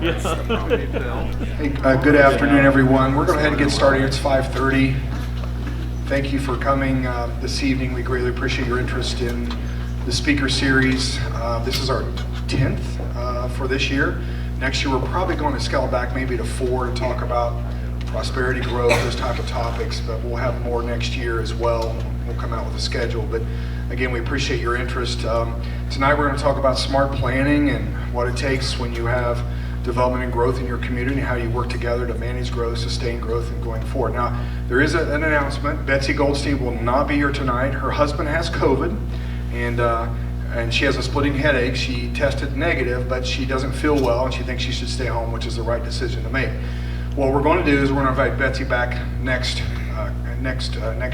Hey, good afternoon, everyone. We're going to go ahead and get started. It's 5:30. Thank you for coming this evening. We greatly appreciate your interest in the speaker series. This is our 10th for this year. Next year, we're probably going to scale back maybe to 4 to talk about prosperity, growth, those type of topics, but we'll have more next year as well. We'll come out with a schedule, but again, we appreciate your interest. Tonight, we're going to talk about smart planning and what it takes when you have development and growth in your community, how you work together to manage growth, sustain growth, and going forward. Now, there is an announcement. Betsy Goldstein will not be here tonight. Her husband has COVID, and she has a splitting headache. She tested negative, but she doesn't feel well, and she thinks she should stay home, which is the right decision to make. What we're going to do is we're going to invite Betsy back next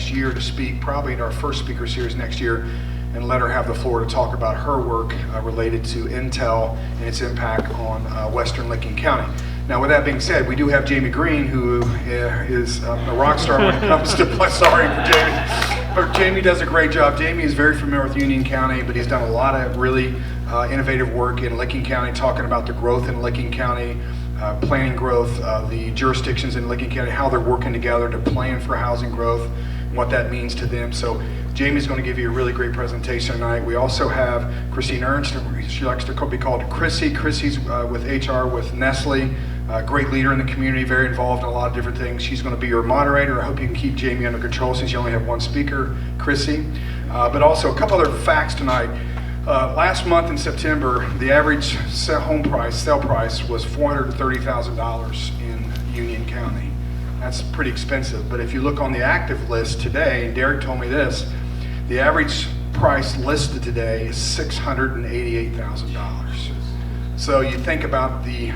year to speak, probably in our first speaker series next year, and let her have the floor to talk about her work related to Intel and its impact on Western Licking County. Now, with that being said, we do have Jamie Green, who is a rock star when it comes to, sorry for Jamie, but Jamie does a great job. Jamie is very familiar with Union County, but he's done a lot of really innovative work in Licking County, talking about the growth in Licking County, planning growth, the jurisdictions in Licking County, how they're working together to plan for housing growth, and what that means to them. So Jamie's going to give you a really great presentation tonight. We also have Christine Ernst. She likes to be called Chrissy. Chrissy's with HR with Nestle, a great leader in the community, very involved in a lot of different things. She's going to be your moderator. I hope you can keep Jamie under control since you only have one speaker, Chrissy. But also a couple other facts tonight. Last month in September, the average sale price was $430,000 in Union County. That's pretty expensive, but if you look on the active list today, and Derek told me this, the average price listed today is $688,000. So you think about the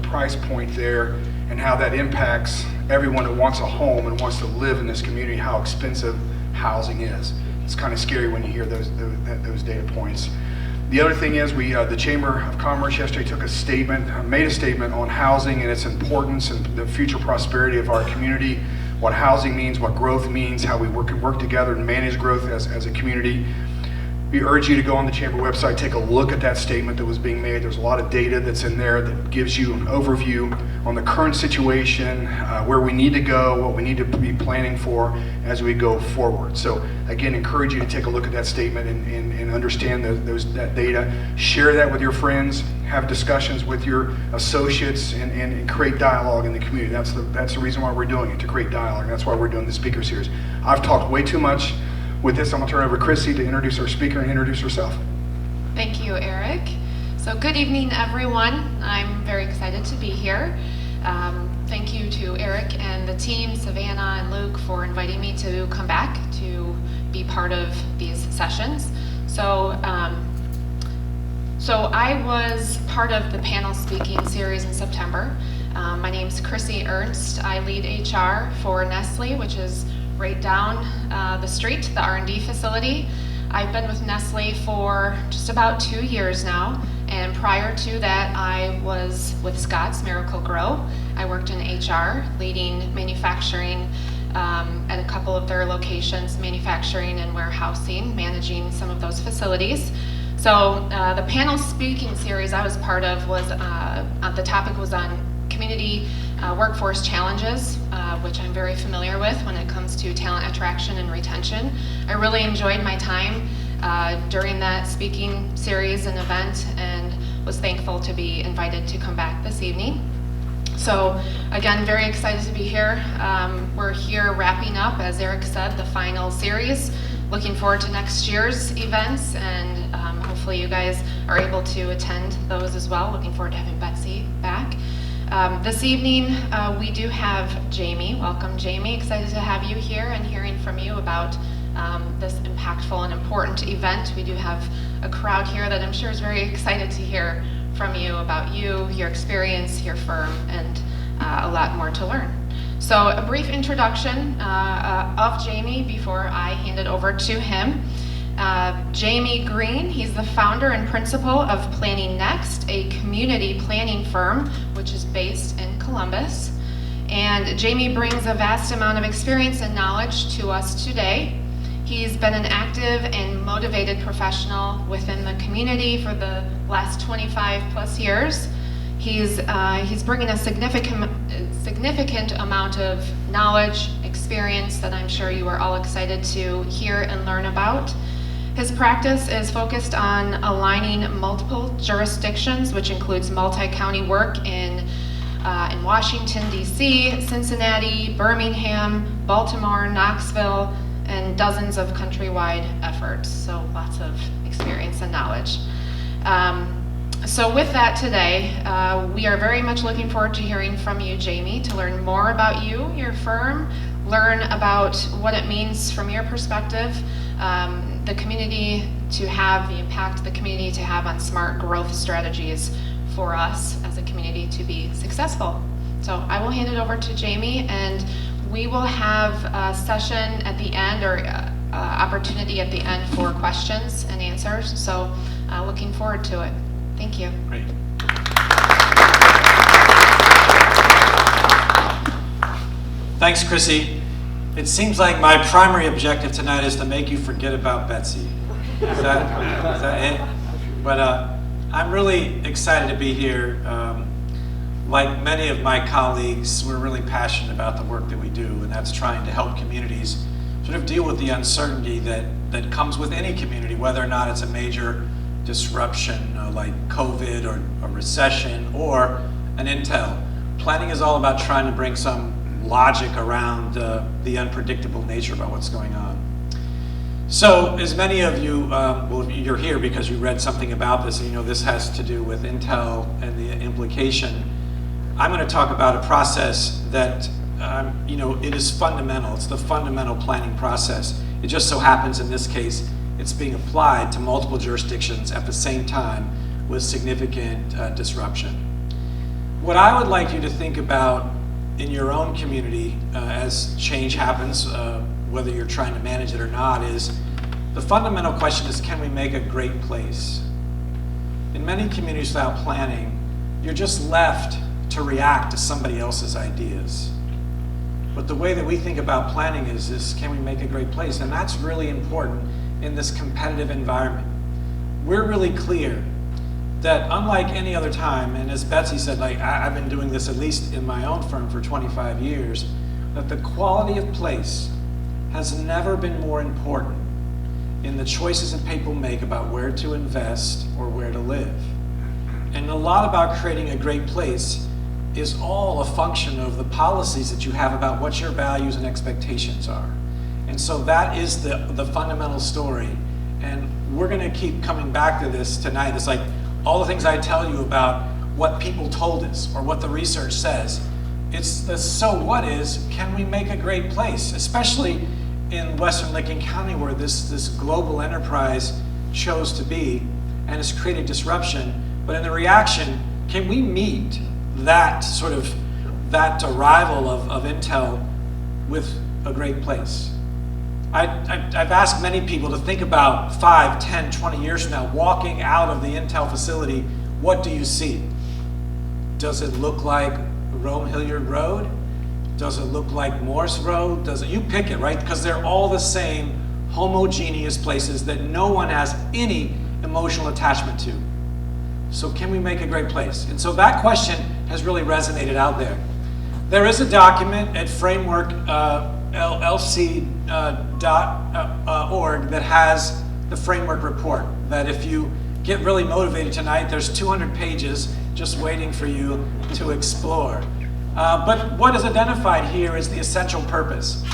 price point there and how that impacts everyone who wants a home and wants to live in this community, how expensive housing is. It's kind of scary when you hear those data points. The other thing is the Chamber of Commerce yesterday made a statement on housing and its importance and the future prosperity of our community, what housing means, what growth means, how we can work together and manage growth as a community. We urge you to go on the Chamber website, take a look at that statement that was being made. There's a lot of data that's in there that gives you an overview on the current situation, where we need to go, what we need to be planning for as we go forward. So again, encourage you to take a look at that statement and understand that data. Share that with your friends, have discussions with your associates, and create dialogue in the community. That's the reason why we're doing it, to create dialogue. That's why we're doing the speaker series. I've talked way too much. With this, I'm going to turn it over to Chrissy to introduce our speaker and introduce herself. Thank you, Eric. So good evening, everyone. I'm very excited to be here. Thank you to Eric and the team, Savannah and Luke, for inviting me to come back to be part of these sessions. So I was part of the panel speaking series in September. My name's Chrissy Ernst. I lead HR for Nestle, which is right down the street, the R&D facility. I've been with Nestle for just about 2 years now, and prior to that I was with Scott's Miracle-Gro. I worked in HR, leading manufacturing at a couple of their locations, manufacturing and warehousing, managing some of those facilities. So the panel speaking series I was part of was, the topic was on community workforce challenges, which I'm very familiar with when it comes to talent attraction and retention. I really enjoyed my time during that speaking series and event, and was thankful to be invited to come back this evening. So again, very excited to be here. We're here wrapping up, as Eric said, the final series. Looking forward to next year's events, and hopefully you guys are able to attend those as well. Looking forward to having Betsy back. This evening, we do have Jamie. Welcome, Jamie. Excited to have you here and hearing from you about this impactful and important event. We do have a crowd here that I'm sure is very excited to hear from you about you, your experience, your firm, and a lot more to learn. So a brief introduction of Jamie before I hand it over to him. Jamie Green, he's the founder and principal of Planning Next, a community planning firm which is based in Columbus. And Jamie brings a vast amount of experience and knowledge to us today. He's been an active and motivated professional within the community for the last 25 plus years. He's bringing a significant amount of knowledge, experience that I'm sure you are all excited to hear and learn about. His practice is focused on aligning multiple jurisdictions, which includes multi-county work in Washington, D.C., Cincinnati, Birmingham, Baltimore, Knoxville, and dozens of countrywide efforts. So lots of experience and knowledge. So with that today, we are very much looking forward to hearing from you, Jamie, to learn more about you, your firm, learn about what it means from your perspective, the community to have, the impact the community to have on smart growth strategies for us as a community to be successful. So I will hand it over to Jamie, and we will have a session at the end, or opportunity at the end for questions and answers. So looking forward to it. Thank you. Great. Thanks, Chrissy. It seems like my primary objective tonight is to make you forget about Betsy. Is that it? But I'm really excited to be here. Like many of my colleagues, we're really passionate about the work that we do, and that's trying to help communities sort of deal with the uncertainty that comes with any community, whether or not it's a major disruption like COVID or a recession or an intel. Planning is all about trying to bring some logic around the unpredictable nature about what's going on. So as many of you, well, you're here because you read something about this, and you know this has to do with intel and the implication. I'm going to talk about a process that, you know, it is fundamental. It's the fundamental planning process. It just so happens in this case, it's being applied to multiple jurisdictions at the same time with significant disruption. What I would like you to think about in your own community as change happens, whether you're trying to manage it or not, is the fundamental question is, can we make a great place? In many communities without planning, you're just left to react to somebody else's ideas. But the way that we think about planning is can we make a great place? And that's really important in this competitive environment. We're really clear that unlike any other time, and as Betsy said, like I've been doing this at least in my own firm for 25 years, that the quality of place has never been more important in the choices that people make about where to invest or where to live. And a lot about creating a great place is all a function of the policies that you have about what your values and expectations are. And so that is the fundamental story. And we're going to keep coming back to this tonight. It's like all the things I tell you about what people told us or what the research says. It's the so what is, can we make a great place? Especially in Western Licking County, where this global enterprise chose to be and has created disruption. But in the reaction, can we meet that sort of, that arrival of intel with a great place? I've asked many people to think about 5, 10, 20 years from now, walking out of the Intel facility, what do you see? Does it look like Rome Hilliard Road? Does it look like Morse Road? You pick it, right? Because they're all the same homogeneous places that no one has any emotional attachment to. So can we make a great place? And so that question has really resonated out there. There is a document at Framework LC.org that has the framework report, that if you get really motivated tonight, there's 200 pages just waiting for you to explore. But what is identified here is the essential purpose.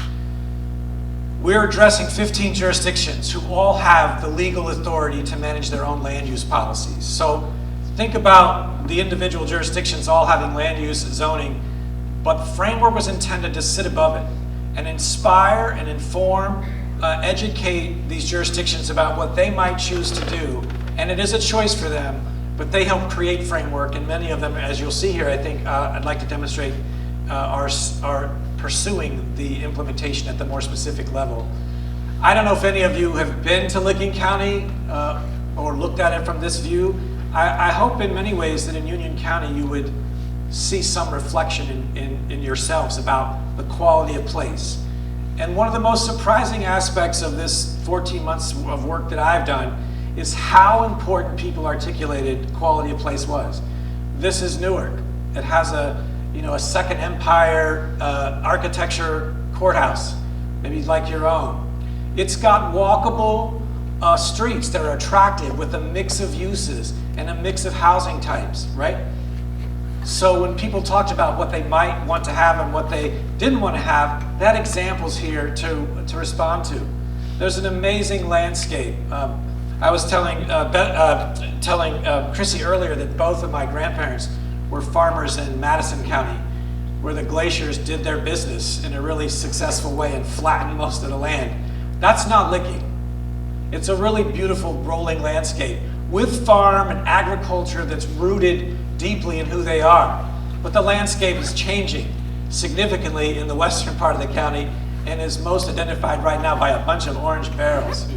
We're addressing 15 jurisdictions who all have the legal authority to manage their own land use policies. So think about the individual jurisdictions all having land use zoning, but the framework was intended to sit above it and inspire and inform, educate these jurisdictions about what they might choose to do. And it is a choice for them, but they help create framework, and many of them, as you'll see here, I think I'd like to demonstrate are pursuing the implementation at the more specific level. I don't know if any of you have been to Licking County or looked at it from this view. I hope in many ways that in Union County you would see some reflection in yourselves about the quality of place. And one of the most surprising aspects of this 14 months of work that I've done is how important people articulated quality of place was. This is Newark. It has a Second Empire architecture courthouse, maybe like your own. It's got walkable streets that are attractive with a mix of uses and a mix of housing types, right? So when people talked about what they might want to have and what they didn't want to have, that example's here to respond to. There's an amazing landscape. I was telling Chrissy earlier that both of my grandparents were farmers in Madison County, where the glaciers did their business in a really successful way and flattened most of the land. That's not Licking. It's a really beautiful rolling landscape with farm and agriculture that's rooted deeply in who they are. But the landscape is changing significantly in the western part of the county and is most identified right now by a bunch of orange barrels.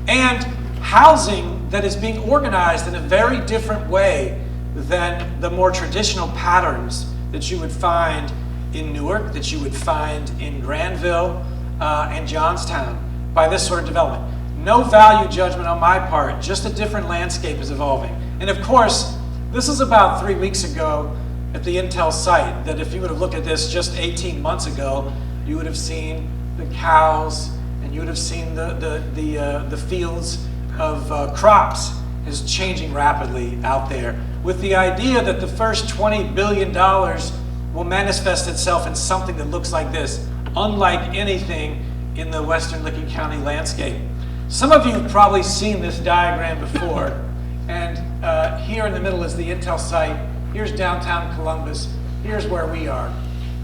And housing that is being organized in a very different way than the more traditional patterns that you would find in Newark, that you would find in Granville and Johnstown by this sort of development. No value judgment on my part, just a different landscape is evolving. And of course, this is about 3 weeks ago at the Intel site, that if you would have looked at this just 18 months ago, you would have seen the cows and you would have seen the fields of crops is changing rapidly out there, with the idea that the first $20 billion will manifest itself in something that looks like this, unlike anything in the western Licking County landscape. Some of you have probably seen this diagram before, and here in the middle is the Intel site. Here's downtown Columbus. Here's where we are.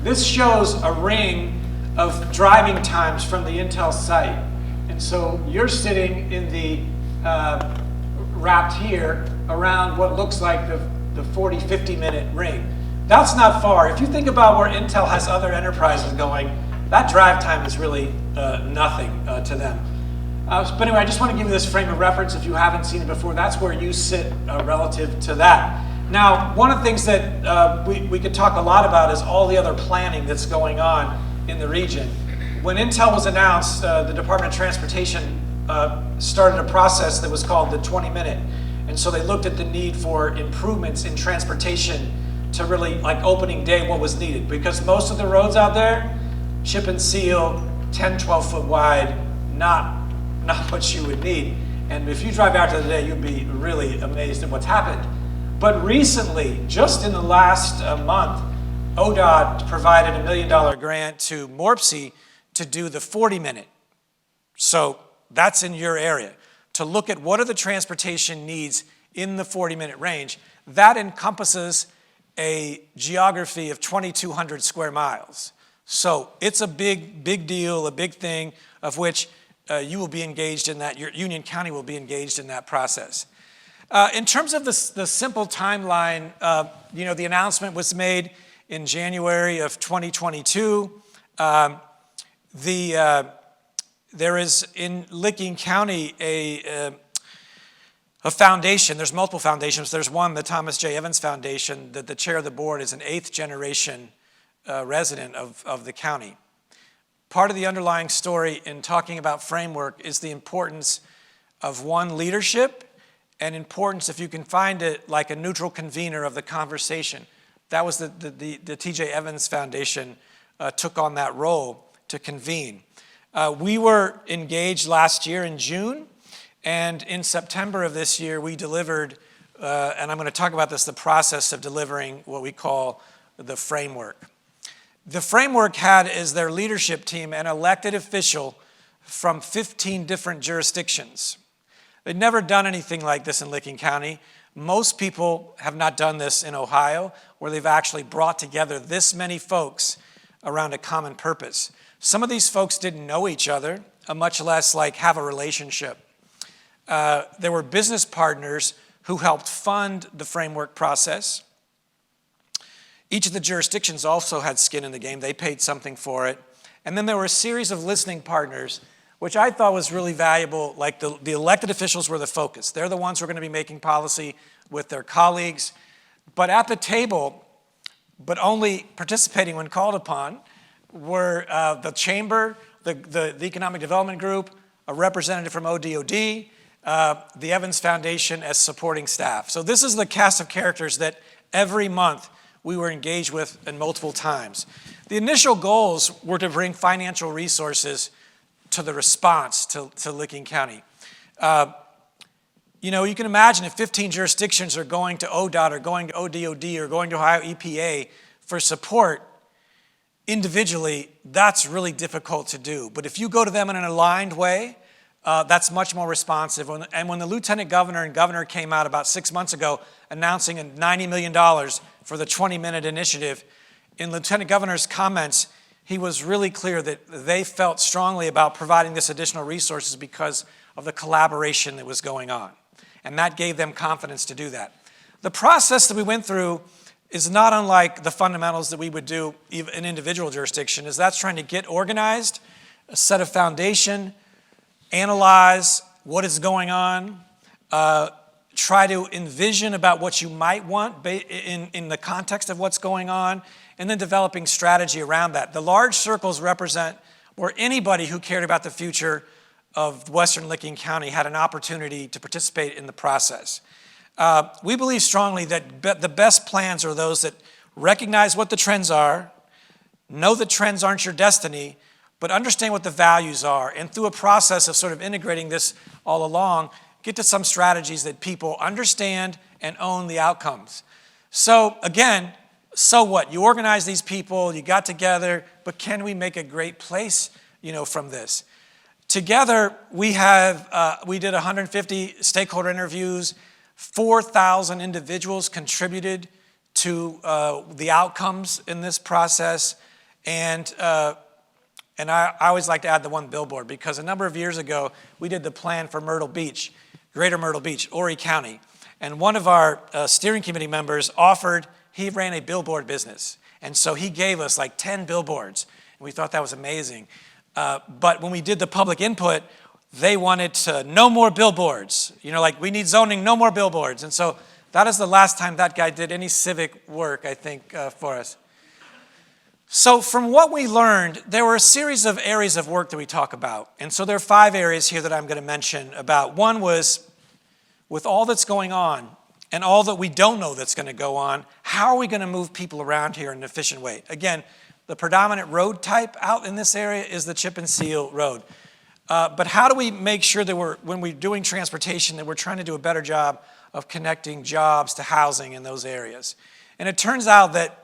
This shows a ring of driving times from the Intel site. And so you're sitting in the, wrapped here around what looks like the 40, 50 minute ring. That's not far. If you think about where Intel has other enterprises going, that drive time is really nothing to them. But anyway, I just want to give you this frame of reference if you haven't seen it before. That's where you sit relative to that. Now, one of the things that we could talk a lot about is all the other planning that's going on in the region. When Intel was announced, the Department of Transportation started a process that was called the 20-minute. And so they looked at the need for improvements in transportation to really, like opening day, what was needed. Because most of the roads out there, chip and seal, 10, 12 foot wide, not what you would need. And if you drive out today, you'd be really amazed at what's happened. But recently, just in the last month, ODOT provided $1 million grant to Morpsey to do the 40-minute. So that's in your area, to look at what are the transportation needs in the 40-minute range. That encompasses a geography of 2,200 square miles. So it's a big deal, a big thing, of which you will be engaged in that, your Union County will be engaged in that process. In terms of the simple timeline, the announcement was made in January of 2022. There is in Licking County a foundation. There's multiple foundations. There's one, the Thomas J. Evans Foundation, that the chair of the board is an 8th generation resident of the county. Part of the underlying story in talking about framework is the importance of one, leadership, and importance, if you can find it, like a neutral convener of the conversation. That was the T.J. Evans Foundation took on that role to convene. We were engaged last year in June, and in September of this year, we delivered, and I'm going to talk about this, the process of delivering what we call the framework. The framework had as their leadership team an elected official from 15 different jurisdictions. They'd never done anything like this in Licking County. Most people have not done this in Ohio, where they've actually brought together this many folks around a common purpose. Some of these folks didn't know each other, much less like have a relationship. There were business partners who helped fund the framework process. Each of the jurisdictions also had skin in the game. They paid something for it. And then there were a series of listening partners, which I thought was really valuable. Like the elected officials were the focus. They're the ones who are going to be making policy with their colleagues. But at the table, but only participating when called upon, were the chamber, the Economic Development Group, a representative from ODOD, the Evans Foundation as supporting staff. So this is the cast of characters that every month we were engaged with and multiple times. The initial goals were to bring financial resources to the response to Licking County. You can imagine if 15 jurisdictions are going to ODOT or going to ODOD or going to Ohio EPA for support individually, that's really difficult to do. But if you go to them in an aligned way, that's much more responsive. And when the Lieutenant Governor and Governor came out about 6 months ago announcing $90 million for the 20-minute initiative, in Lieutenant Governor's comments, he was really clear that they felt strongly about providing this additional resources because of the collaboration that was going on. And that gave them confidence to do that. The process that we went through is not unlike the fundamentals that we would do in individual jurisdiction, is that's trying to get organized, a set of foundation, analyze what is going on, try to envision about what you might want in the context of what's going on, and then developing strategy around that. The large circles represent where anybody who cared about the future of Western Licking County had an opportunity to participate in the process. We believe strongly that the best plans are those that recognize what the trends are, know that trends aren't your destiny, but understand what the values are, and through a process of sort of integrating this all along, get to some strategies that people understand and own the outcomes. So again, so what? You organize these people, you got together, but can we make a great place, from this? Together, we did 150 stakeholder interviews, 4,000 individuals contributed to the outcomes in this process, and I always like to add the one billboard, because a number of years ago, we did the plan for Myrtle Beach, Greater Myrtle Beach, Horry County, and one of our steering committee members he ran a billboard business, and so he gave us like 10 billboards, and we thought that was amazing. But when we did the public input, they wanted no more billboards. We need zoning, no more billboards. And so that is the last time that guy did any civic work, I think, for us. So from what we learned, there were a series of areas of work that we talk about. And so there are 5 areas here that I'm going to mention about. One was, with all that's going on and all that we don't know that's going to go on, how are we going to move people around here in an efficient way? Again, the predominant road type out in this area is the chip and seal road. But how do we make sure that when we're doing transportation, that we're trying to do a better job of connecting jobs to housing in those areas? And it turns out that,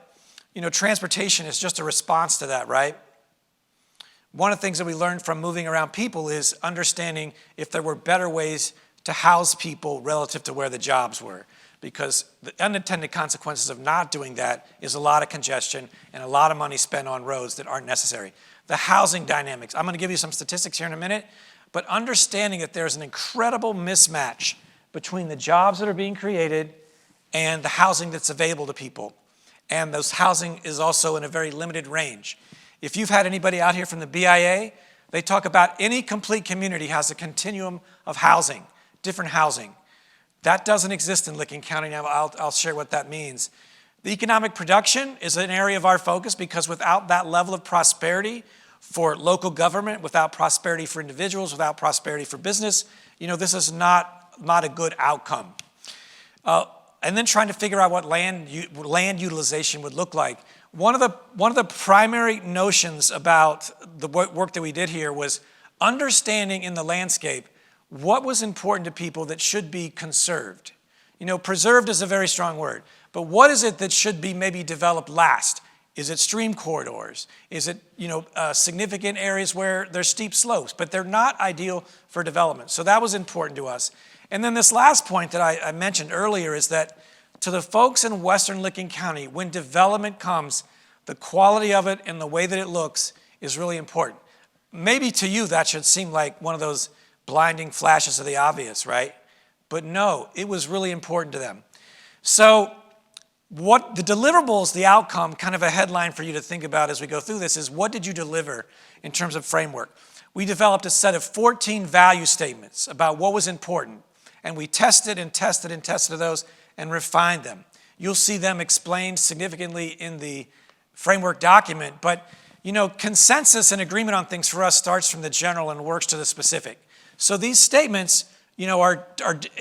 transportation is just a response to that, right? One of the things that we learned from moving around people is understanding if there were better ways to house people relative to where the jobs were. Because the unintended consequences of not doing that is a lot of congestion and a lot of money spent on roads that aren't necessary. The housing dynamics, I'm going to give you some statistics here in a minute, but understanding that there's an incredible mismatch between the jobs that are being created and the housing that's available to people. And those housing is also in a very limited range. If you've had anybody out here from the BIA, they talk about any complete community has a continuum of housing, different housing. That doesn't exist in Licking County. Now, I'll share what that means. The economic production is an area of our focus, because without that level of prosperity for local government, without prosperity for individuals, without prosperity for business, this is not a good outcome. And then trying to figure out what land utilization would look like. One of the primary notions about the work that we did here was understanding in the landscape what was important to people that should be conserved. Preserved is a very strong word, but what is it that should be maybe developed last? Is it stream corridors? Is it significant areas where there's steep slopes, but they're not ideal for development? So that was important to us. And then this last point that I mentioned earlier is that to the folks in Western Licking County, when development comes, the quality of it and the way that it looks is really important. Maybe to you that should seem like one of those blinding flashes of the obvious, right? But no, it was really important to them. So what the deliverables, the outcome, kind of a headline for you to think about as we go through this is, what did you deliver in terms of framework? We developed a set of 14 value statements about what was important, and we tested and tested and tested those and refined them. You'll see them explained significantly in the framework document, but consensus and agreement on things for us starts from the general and works to the specific. So these statements, are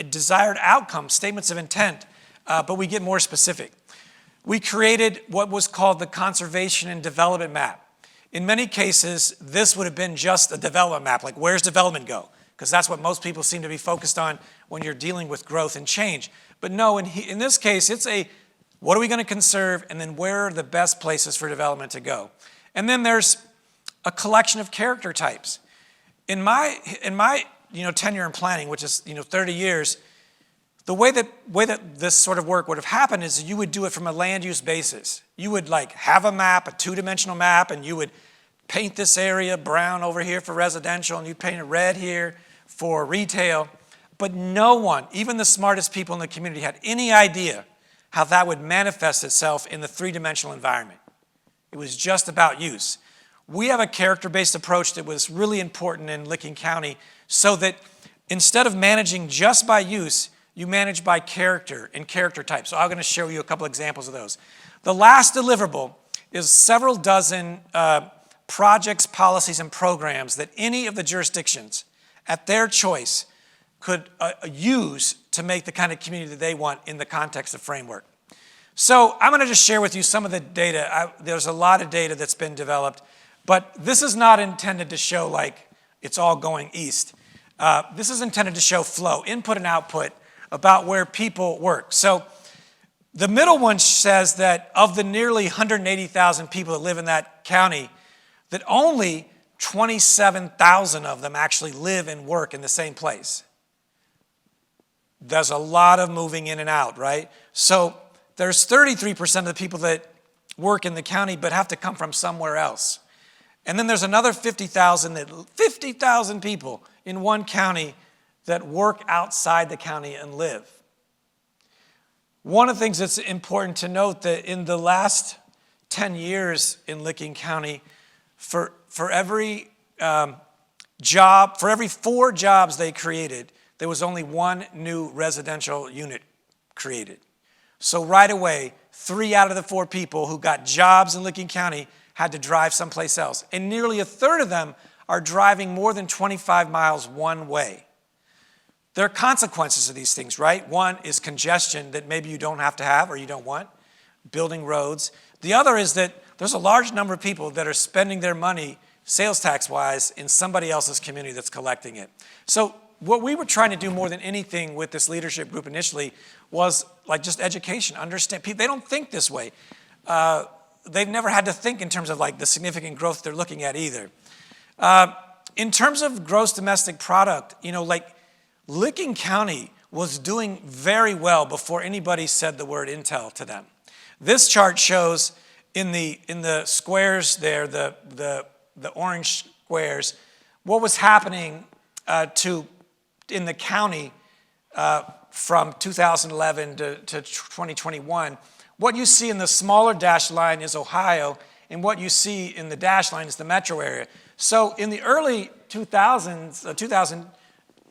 desired outcomes, statements of intent, but we get more specific. we created what was called the Conservation and Development Map. In many cases, this would have been just a development map, like where's development go? Because that's what most people seem to be focused on when you're dealing with growth and change. But no, in this case, it's a what are we going to conserve, and then where are the best places for development to go? And then there's a collection of character types. In my tenure in planning, which is 30 years, the way that this sort of work would have happened is you would do it from a land use basis. You would like have a map, a two-dimensional map, and you would paint this area brown over here for residential, and you'd paint it red here for retail. But no one, even the smartest people in the community, had any idea how that would manifest itself in the three-dimensional environment. It was just about use. We have a character-based approach that was really important in Licking County so that instead of managing just by use, you manage by character and character type. So I'm going to show you a couple examples of those. The last deliverable is several dozen projects, policies, and programs that any of the jurisdictions at their choice could use to make the kind of community that they want in the context of framework. So I'm going to just share with you some of the data. There's a lot of data that's been developed, but this is not intended to show like it's all going east. This is intended to show flow, input and output, about where people work. So the middle one says that of the nearly 180,000 people that live in that county, that only 27,000 of them actually live and work in the same place. There's a lot of moving in and out, right? So there's 33% of the people that work in the county but have to come from somewhere else. And then there's another 50,000 people in one county that work outside the county and live. One of the things that's important to note that in the last 10 years in Licking County, for every job, for every 4 jobs they created, there was only 1 new residential unit created. So right away, 3 out of the 4 people who got jobs in Licking County had to drive someplace else. And nearly a third of them are driving more than 25 miles one way. There are consequences of these things, right? One is congestion that maybe you don't have to have or you don't want, building roads. The other is that there's a large number of people that are spending their money sales tax-wise in somebody else's community that's collecting it. So what we were trying to do more than anything with this leadership group initially was like just education, understand. People, they don't think this way. They've never had to think in terms of like the significant growth they're looking at either. In terms of gross domestic product, like Licking County was doing very well before anybody said the word Intel to them. This chart shows in the squares there, the orange squares, what was happening in the county from 2011 to 2021. What you see in the smaller dashed line is Ohio, and what you see in the dashed line is the metro area. So in the early 2000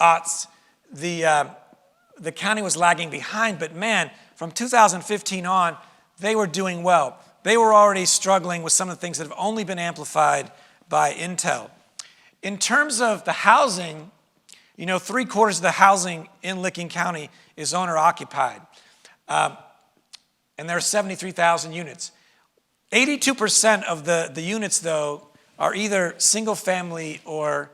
aughts, the county was lagging behind, but man, from 2015 on, they were doing well. They were already struggling with some of the things that have only been amplified by Intel. In terms of the housing, 3/4 of the housing in Licking County is owner-occupied. And there are 73,000 units. 82% of the units, though, are either single-family or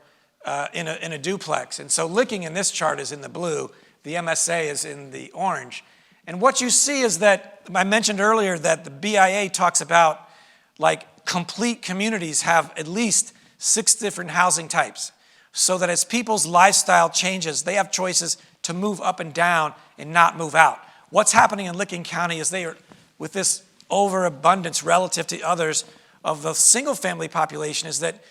in a duplex. And so Licking in this chart is in the blue. The MSA is in the orange. And what you see is that, I mentioned earlier that the BIA talks about like complete communities have at least 6 different housing types, so that as people's lifestyle changes, they have choices to move up and down and not move out. What's happening in Licking County is they are, with this overabundance relative to others of the single-family population, is that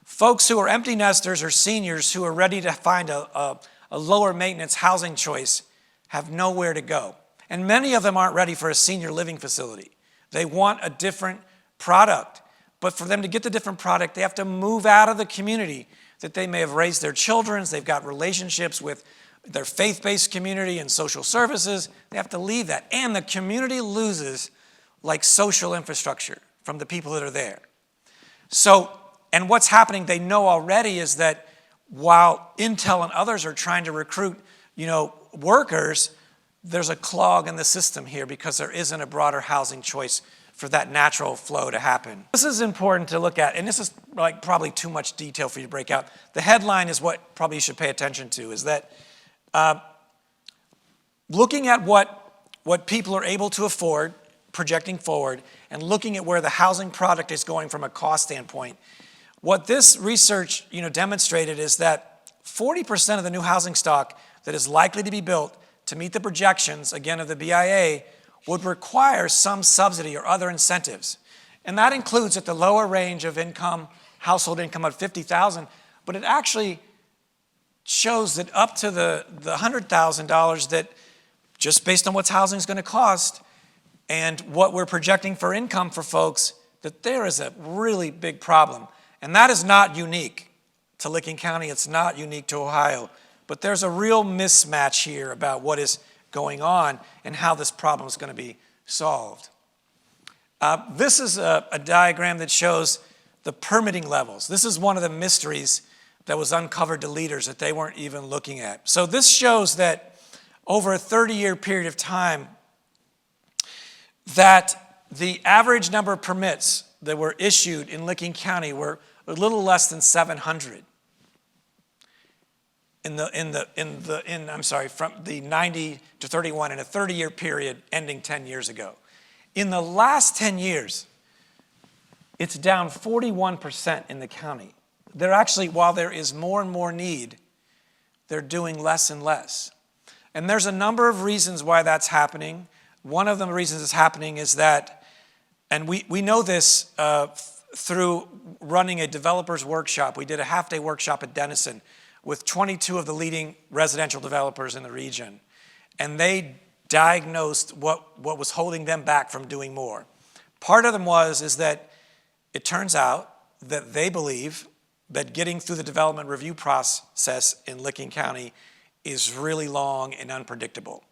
folks who are empty nesters or seniors who are ready to find a lower maintenance housing choice have nowhere to go. And many of them aren't ready for a senior living facility. They want a different product. But for them to get the different product, they have to move out of the community that they may have raised their children. They've got relationships with their faith-based community and social services. They have to leave that. And the community loses like social infrastructure from the people that are there. So, and what's happening, they know already, is that while Intel and others are trying to recruit, workers, there's a clog in the system here because there isn't a broader housing choice for that natural flow to happen. This is important to look at, and this is like probably too much detail for you to break out. The headline is what probably you should pay attention to, is that looking at what people are able to afford, projecting forward, and looking at where the housing product is going from a cost standpoint, what this research demonstrated is that 40% of the new housing stock that is likely to be built to meet the projections, again, of the BIA, would require some subsidy or other incentives. And that includes at the lower range of income, household income of $50,000, but it actually shows that up to the $100,000 that just based on what housing is going to cost and what we're projecting for income for folks, that there is a really big problem. And that is not unique to Licking County. It's not unique to Ohio. But there's a real mismatch here about what is going on and how this problem is going to be solved. This is a diagram that shows the permitting levels. This is one of the mysteries that was uncovered to leaders that they weren't even looking at. So this shows that over a 30-year period of time, that the average number of permits that were issued in Licking County were a little less than 700. From the 90 to 31 in a 30-year period ending 10 years ago. In the last 10 years, it's down 41% in the county. They're actually, while there is more and more need, they're doing less and less. And there's a number of reasons why that's happening. One of the reasons it's happening is that, and we know this through running a developers workshop. We did a half-day workshop at Denison with 22 of the leading residential developers in the region. And they diagnosed what was holding them back from doing more. Part of them is that it turns out that they believe that getting through the development review process in Licking County is really long and unpredictable.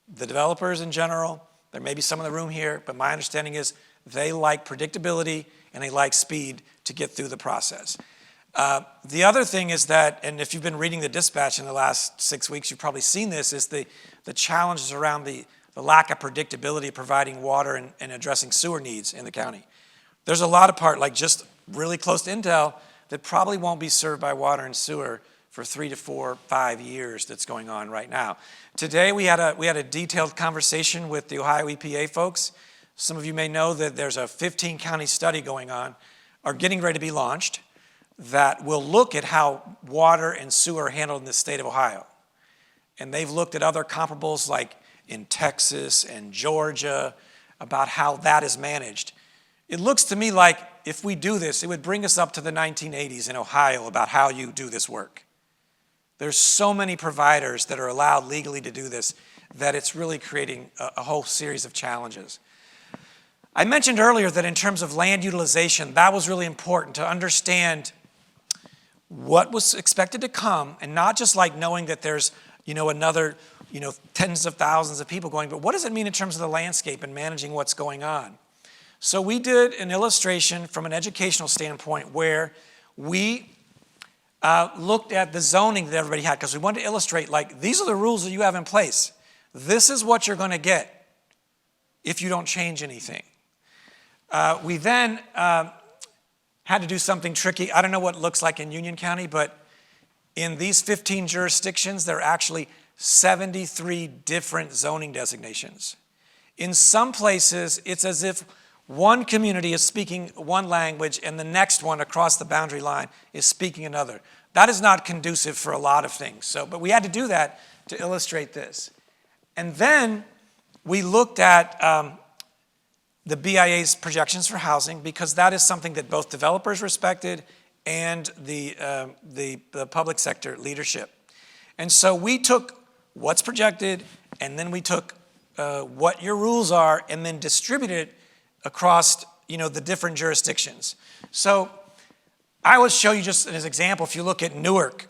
The developers in general, there may be some in the room here, but my understanding is they like predictability and they like speed to get through the process. The other thing is that, and if you've been reading the Dispatch in the last 6 weeks, you've probably seen this, is the challenges around the lack of predictability of providing water and addressing sewer needs in the county. There's a lot of like just really close to Intel, that probably won't be served by water and sewer for 3 to 4, 5 years that's going on right now. Today we had a detailed conversation with the Ohio EPA folks. Some of you may know that there's a 15 county study going on, or getting ready to be launched, that will look at how water and sewer are handled in the state of Ohio. And they've looked at other comparables like in Texas and Georgia about how that is managed. It looks to me like if we do this, it would bring us up to the 1980s in Ohio about how you do this work. There's so many providers that are allowed legally to do this that it's really creating a whole series of challenges. I mentioned earlier that in terms of land utilization, that was really important to understand what was expected to come, and not just like knowing that there's another tens of thousands of people going, but what does it mean in terms of the landscape and managing what's going on? So we did an illustration from an educational standpoint where we looked at the zoning that everybody had, because we wanted to illustrate, like, these are the rules that you have in place. This is what you're going to get if you don't change anything. We then had to do something tricky. I don't know what it looks like in Union County, but in these 15 jurisdictions, there are actually 73 different zoning designations. In some places, it's as if one community is speaking one language and the next one across the boundary line is speaking another. That is not conducive for a lot of things. But we had to do that to illustrate this. And then we looked at the BIA's projections for housing, because that is something that both developers respected and the public sector leadership. And so we took what's projected, and then we took what your rules are, and then distributed it across the different jurisdictions. So I will show you just as an example. If you look at Newark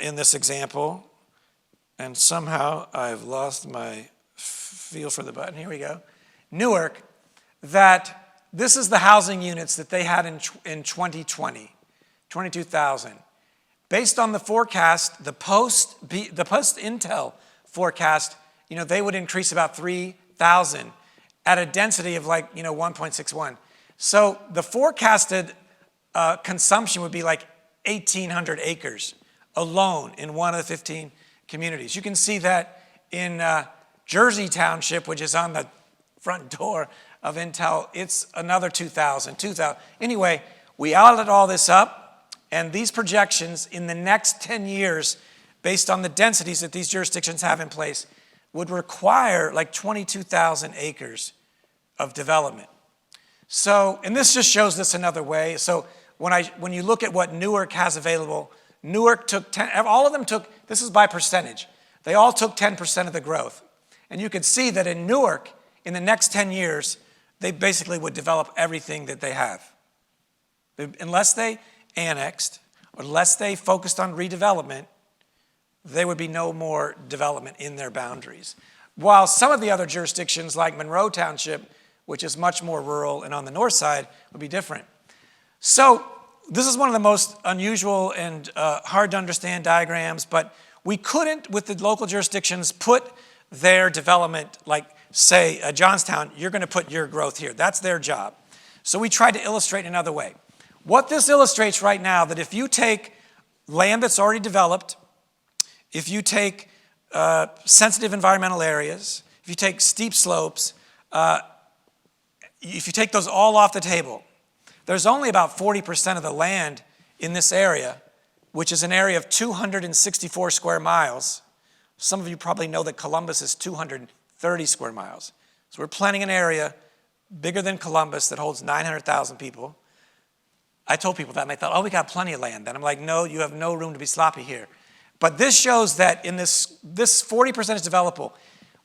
in this example, and somehow I've lost my feel for the button. Here we go. Newark, that this is the housing units that they had in 2020, 22,000. Based on the forecast, the post-Intel forecast they would increase about 3,000 at a density of like, 1.61. So the forecasted consumption would be like 1,800 acres alone in one of the 15 communities. You can see that in Jersey Township, which is on the front door of Intel, it's another 2,000. Anyway, we added all this up, and these projections in the next 10 years, based on the densities that these jurisdictions have in place, would require like 22,000 acres of development. So, and this just shows this another way. So when you look at what Newark has available, Newark took 10, all of them took, this is by percentage, they all took 10% of the growth. And you could see that in Newark, in the next 10 years, they basically would develop everything that they have. Unless they annexed, or unless they focused on redevelopment, there would be no more development in their boundaries. While some of the other jurisdictions, like Monroe Township, which is much more rural and on the north side, would be different. So this is one of the most unusual and hard to understand diagrams, but we couldn't, with the local jurisdictions, put their development, like say Johnstown, you're going to put your growth here. That's their job. So we tried to illustrate another way. What this illustrates right now, that if you take land that's already developed, if you take sensitive environmental areas, if you take steep slopes, if you take those all off the table, there's only about 40% of the land in this area, which is an area of 264 square miles. Some of you probably know that Columbus is 230 square miles. So we're planning an area bigger than Columbus that holds 900,000 people. I told people that, and they thought, oh, we got plenty of land. Then I'm like, no, you have no room to be sloppy here. But this shows that in this 40% is developable.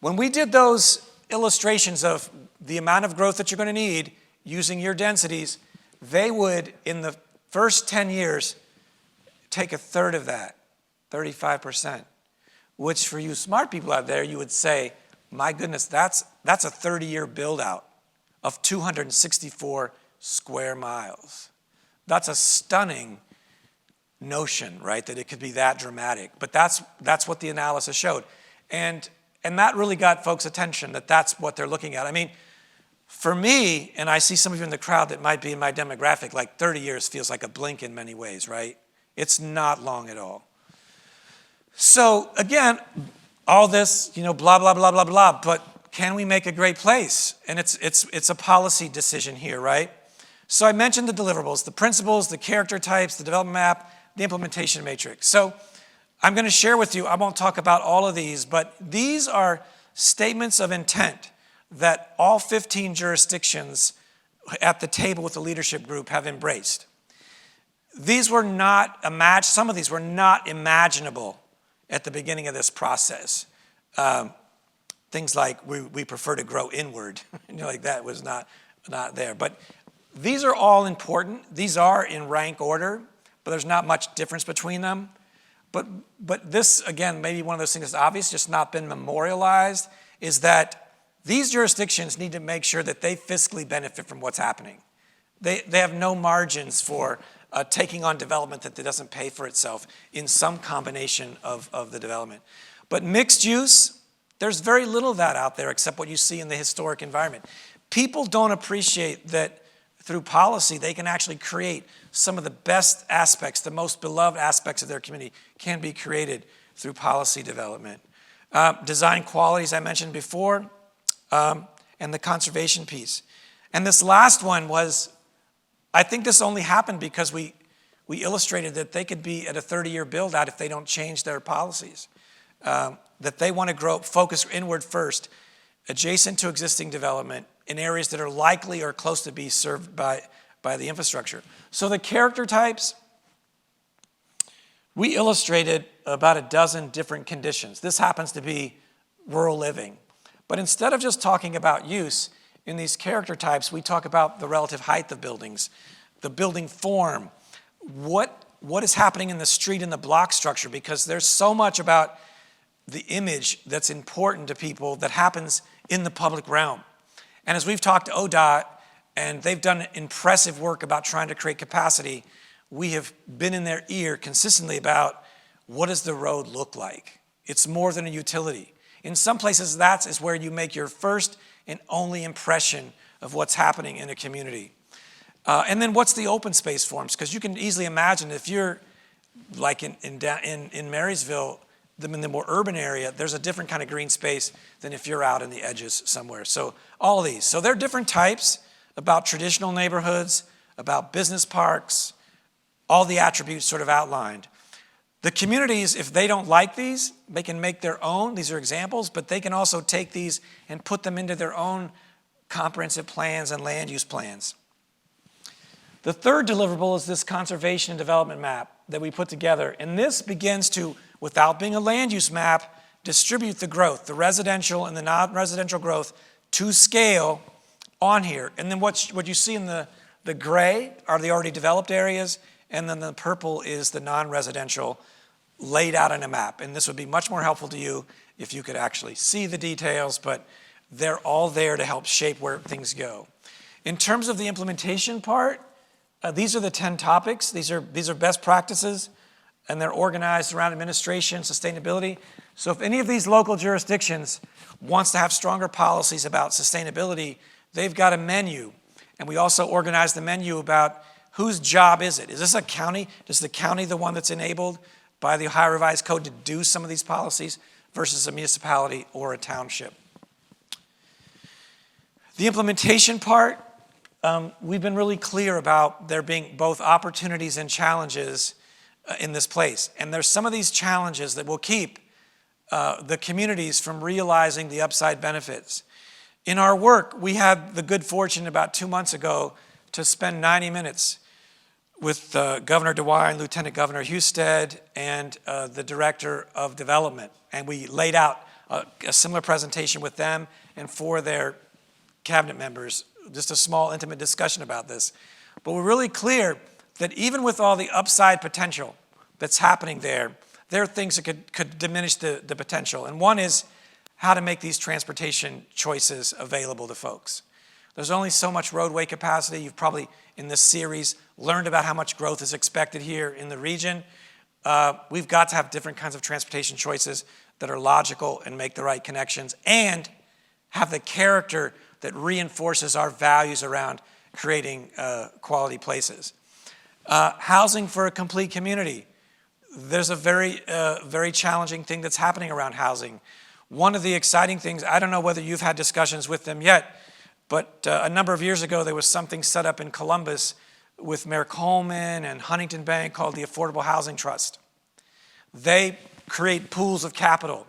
When we did those illustrations of the amount of growth that you're going to need using your densities, they would, in the first 10 years, take a third of that, 35%, which for you smart people out there, you would say, my goodness, that's a 30-year build-out of 264 square miles. That's a stunning notion, right, that it could be that dramatic. But that's what the analysis showed. And that really got folks' attention, that that's what they're looking at. I mean, for me, and I see some of you in the crowd that might be in my demographic, like 30 years feels like a blink in many ways, right? It's not long at all. So again, all this, blah, blah, blah, blah, blah, but can we make a great place? And it's a policy decision here, right? So I mentioned the deliverables, the principles, the character types, the development map, the implementation matrix. So I'm going to share with you, I won't talk about all of these, but these are statements of intent that all 15 jurisdictions at the table with the leadership group have embraced. These were not some of these were not imaginable at the beginning of this process. Things like we prefer to grow inward, like that was not there. But these are all important. These are in rank order, but there's not much difference between them. But this, again, maybe one of those things that's obvious, just not been memorialized, is that these jurisdictions need to make sure that they fiscally benefit from what's happening. They have no margins for taking on development that doesn't pay for itself in some combination of the development. But mixed use, there's very little of that out there except what you see in the historic environment. People don't appreciate that through policy, they can actually create some of the best aspects, the most beloved aspects of their community can be created through policy development. Design qualities I mentioned before, and the conservation piece. And this last one was, I think this only happened because we illustrated that they could be at a 30-year build-out if they don't change their policies. That they want to focus inward first, adjacent to existing development, in areas that are likely or close to be served by the infrastructure. So the character types, we illustrated about a dozen different conditions. This happens to be rural living. But instead of just talking about use, in these character types, we talk about the relative height of buildings, the building form, what is happening in the street and the block structure, because there's so much about the image that's important to people that happens in the public realm. And as we've talked to ODOT, and they've done impressive work about trying to create capacity, we have been in their ear consistently about what does the road look like? It's more than a utility. In some places, that is where you make your first and only impression of what's happening in a community. And then what's the open space forms? Because you can easily imagine if you're like in Marysville, in the more urban area, there's a different kind of green space than if you're out in the edges somewhere. So all of these. So there are different types about traditional neighborhoods, about business parks, all the attributes sort of outlined. The communities, if they don't like these, they can make their own. These are examples, but they can also take these and put them into their own comprehensive plans and land use plans. The third deliverable is this conservation and development map that we put together. And this begins to, without being a land use map, distribute the growth, the residential and the non-residential growth to scale on here. And then what you see in the gray are the already developed areas, and then the purple is the non-residential laid out on a map. And this would be much more helpful to you if you could actually see the details, but they're all there to help shape where things go. In terms of the implementation part, these are the 10 topics. These are best practices, and they're organized around administration, sustainability. So if any of these local jurisdictions wants to have stronger policies about sustainability, they've got a menu. And we also organize the menu about whose job is it? Is this a county? Is the county the one that's enabled by the Ohio Revised Code to do some of these policies versus a municipality or a township? The implementation part, we've been really clear about there being both opportunities and challenges in this place. And there's some of these challenges that will keep the communities from realizing the upside benefits. In our work, we had the good fortune about 2 months ago to spend 90 minutes with Governor DeWine, Lieutenant Governor Husted, and the Director of Development. And we laid out a similar presentation with them and for their cabinet members, just a small, intimate discussion about this. But we're really clear that even with all the upside potential that's happening there are things that could diminish the potential. And one is how to make these transportation choices available to folks. There's only so much roadway capacity. You've probably, in this series, learned about how much growth is expected here in the region. We've got to have different kinds of transportation choices that are logical and make the right connections and have the character that reinforces our values around creating quality places. Housing for a complete community. There's a very challenging thing that's happening around housing. One of the exciting things, I don't know whether you've had discussions with them yet, but a number of years ago there was something set up in Columbus with Mayor Coleman and Huntington Bank called the Affordable Housing Trust. They create pools of capital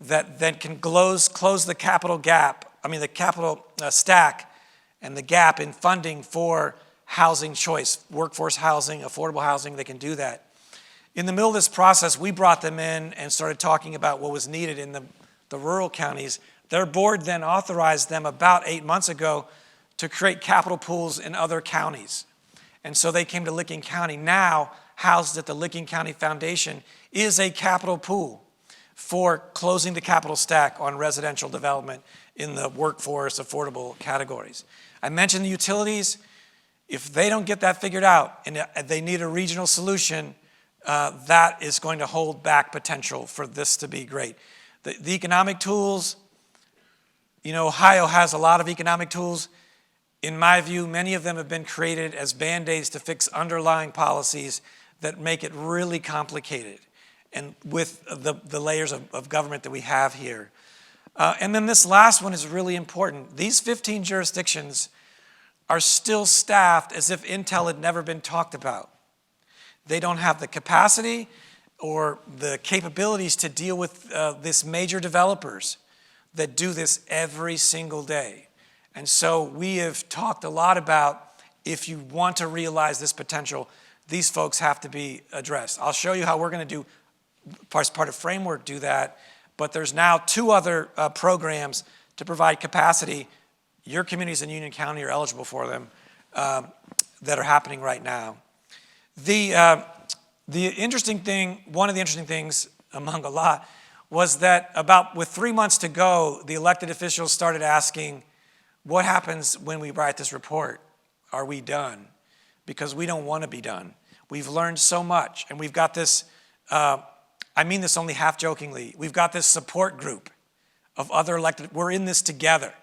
that then can close the capital gap, the capital stack and the gap in funding for housing choice, workforce housing, affordable housing. They can do that. In the middle of this process, we brought them in and started talking about what was needed in the rural counties. Their board then authorized them about 8 months ago to create capital pools in other counties. And so they came to Licking County. Now, housed at the Licking County Foundation is a capital pool for closing the capital stack on residential development in the workforce affordable categories. I mentioned the utilities. If they don't get that figured out and they need a regional solution, that is going to hold back potential for this to be great. The economic tools, Ohio has a lot of economic tools. In my view, many of them have been created as Band-Aids to fix underlying policies that make it really complicated, and with the layers of government that we have here. And then this last one is really important. These 15 jurisdictions are still staffed as if Intel had never been talked about. They don't have the capacity or the capabilities to deal with this major developers that do this every single day. And so we have talked a lot about, if you want to realize this potential, these folks have to be addressed. I'll show you how we're going to do, as part of Framework, do that. But there's now 2 other programs to provide capacity. Your communities in Union County are eligible for them that are happening right now. The interesting thing, one of the interesting things among a lot, was that with 3 months to go, the elected officials started asking, what happens when we write this report? Are we done? Because we don't want to be done. We've learned so much, and we've got this, I mean this only half jokingly, we've got this support group of other elected, we're in this together.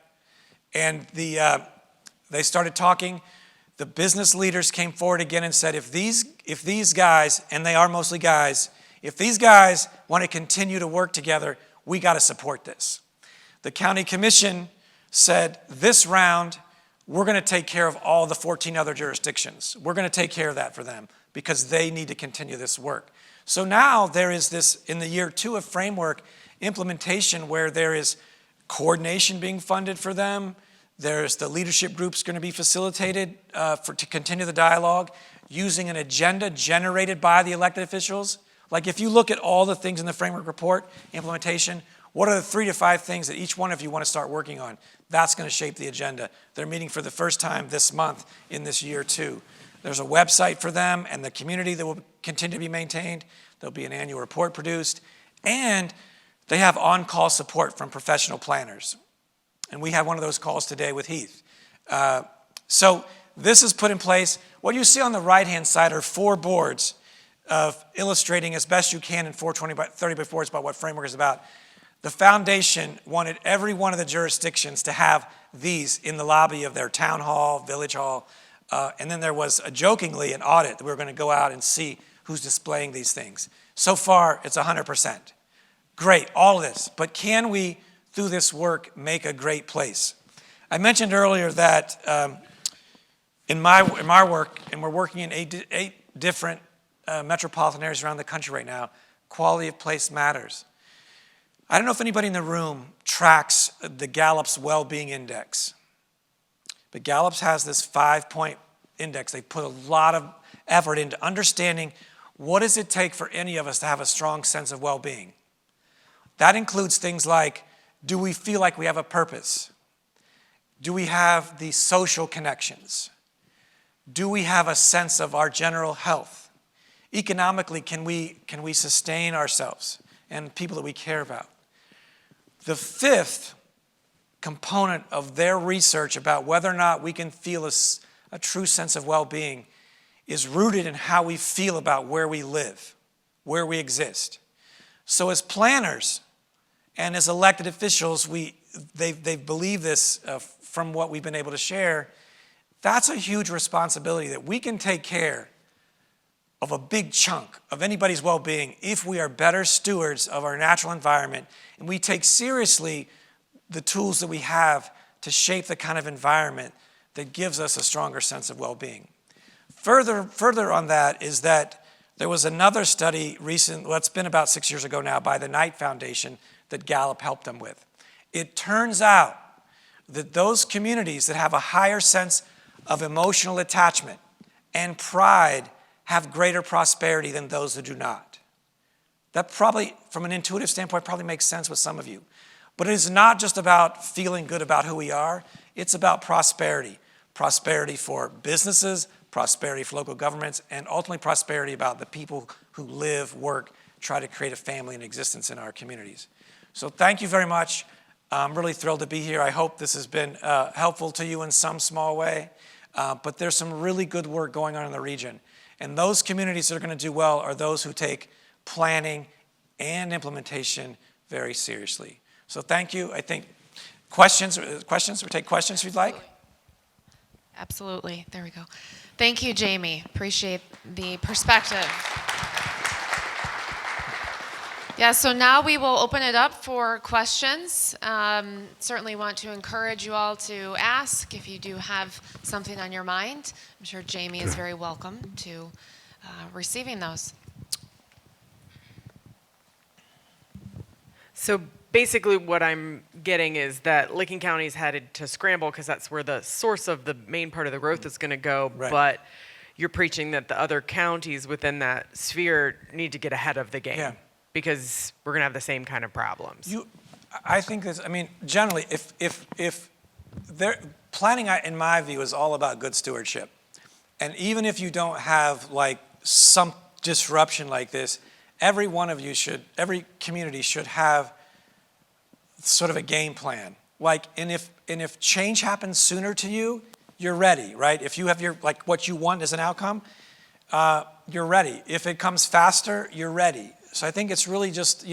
And they started talking. The business leaders came forward again and said, if these guys, and they are mostly guys, if these guys want to continue to work together, we got to support this. The county commission said, this round, we're going to take care of all the 14 other jurisdictions. We're going to take care of that for them because they need to continue this work. So now there is this, in the year 2 of framework implementation, where there is coordination being funded for them. There's the leadership groups going to be facilitated to continue the dialogue using an agenda generated by the elected officials. Like if you look at all the things in the framework report, implementation, what are the 3 to 5 things that each one of you want to start working on? That's going to shape the agenda. They're meeting for the first time this month in this year 2. There's a website for them and the community that will continue to be maintained. There'll be an annual report produced. And they have on-call support from professional planners. And we had one of those calls today with Heath. So this is put in place. What you see on the right-hand side are 4 boards of illustrating as best you can in 420 by 30 by 4 about what framework is about. The foundation wanted every one of the jurisdictions to have these in the lobby of their town hall, village hall, and then there was jokingly an audit that we were going to go out and see who's displaying these things. So far, it's 100%. Great, all of this, but can we, through this work, make a great place? I mentioned earlier that in my work, and we're working in 8 different metropolitan areas around the country right now, quality of place matters. I don't know if anybody in the room tracks the Gallup's well-being index, but Gallup's has this 5-point index. They put a lot of effort into understanding what does it take for any of us to have a strong sense of well-being. That includes things like, do we feel like we have a purpose? Do we have the social connections? Do we have a sense of our general health? Economically, can we sustain ourselves and people that we care about? The 5th component of their research about whether or not we can feel a true sense of well-being is rooted in how we feel about where we live, where we exist. So as planners and as elected officials, they believe this from what we've been able to share. That's a huge responsibility that we can take care of a big chunk of anybody's well-being if we are better stewards of our natural environment and we take seriously the tools that we have to shape the kind of environment that gives us a stronger sense of well-being. Further on that is that there was another study it's been about 6 years ago now, by the Knight Foundation that Gallup helped them with. It turns out that those communities that have a higher sense of emotional attachment and pride have greater prosperity than those who do not. That probably, from an intuitive standpoint, probably makes sense with some of you. But it is not just about feeling good about who we are, it's about prosperity. Prosperity for businesses, prosperity for local governments, and ultimately prosperity about the people who live, work, try to create a family and existence in our communities. So thank you very much. I'm really thrilled to be here. I hope this has been helpful to you in some small way. But there's some really good work going on in the region. And those communities that are going to do well are those who take planning and implementation very seriously. So thank you. I think questions, we take questions if you'd like. Absolutely. There we go. Thank you, Jamie. Appreciate the perspective. Yeah, so now we will open it up for questions. Certainly want to encourage you all to ask if you do have something on your mind. I'm sure Jamie is very welcome to receiving those. So basically what I'm getting is that Licking County is headed to scramble because that's where the source of the main part of the growth is going to go. Right. But you're preaching that the other counties within that sphere need to get ahead of the game. Yeah. Because we're going to have the same kind of problems. I think this, generally, if planning, in my view, is all about good stewardship. And even if you don't have some disruption like this, every community should have sort of a game plan. And if change happens sooner to you, you're ready, right? If you have what you want as an outcome, you're ready. If it comes faster, you're ready. So I think it's really just,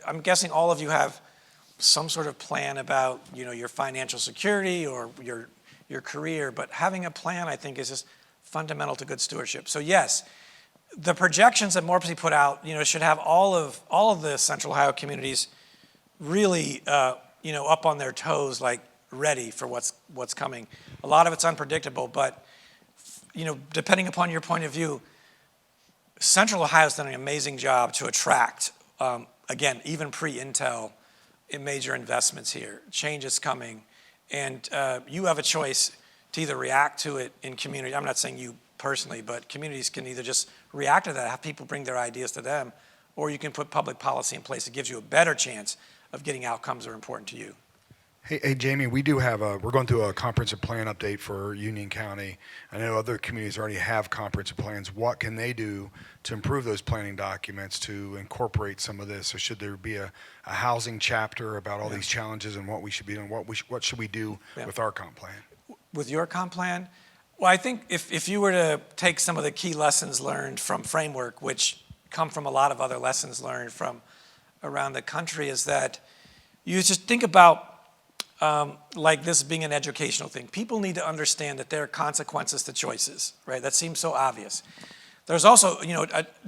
I'm guessing all of you have some sort of plan about, your financial security or your career, but having a plan, I think, is just fundamental to good stewardship. So yes, the projections that Morpsey put out, should have all of the Central Ohio communities really, up on their toes, like ready for what's coming. A lot of it's unpredictable, but depending upon your point of view, Central Ohio's done an amazing job to attract, again, even pre-Intel, in major investments here. Change is coming, and you have a choice to either react to it in community. I'm not saying you personally, but communities can either just react to that, have people bring their ideas to them, or you can put public policy in place that gives you a better chance of getting outcomes that are important to you. Hey, Jamie, we do have we're going through a comprehensive plan update for Union County. I know other communities already have comprehensive plans. What can they do to improve those planning documents to incorporate some of this? So should there be a housing chapter about all these challenges and what we should be doing? What should we do with our comp plan? With your comp plan? Well, I think if you were to take some of the key lessons learned from Framework, which come from a lot of other lessons learned from around the country, is that you just think about like this being an educational thing. People need to understand that there are consequences to choices, right? That seems so obvious. There's also,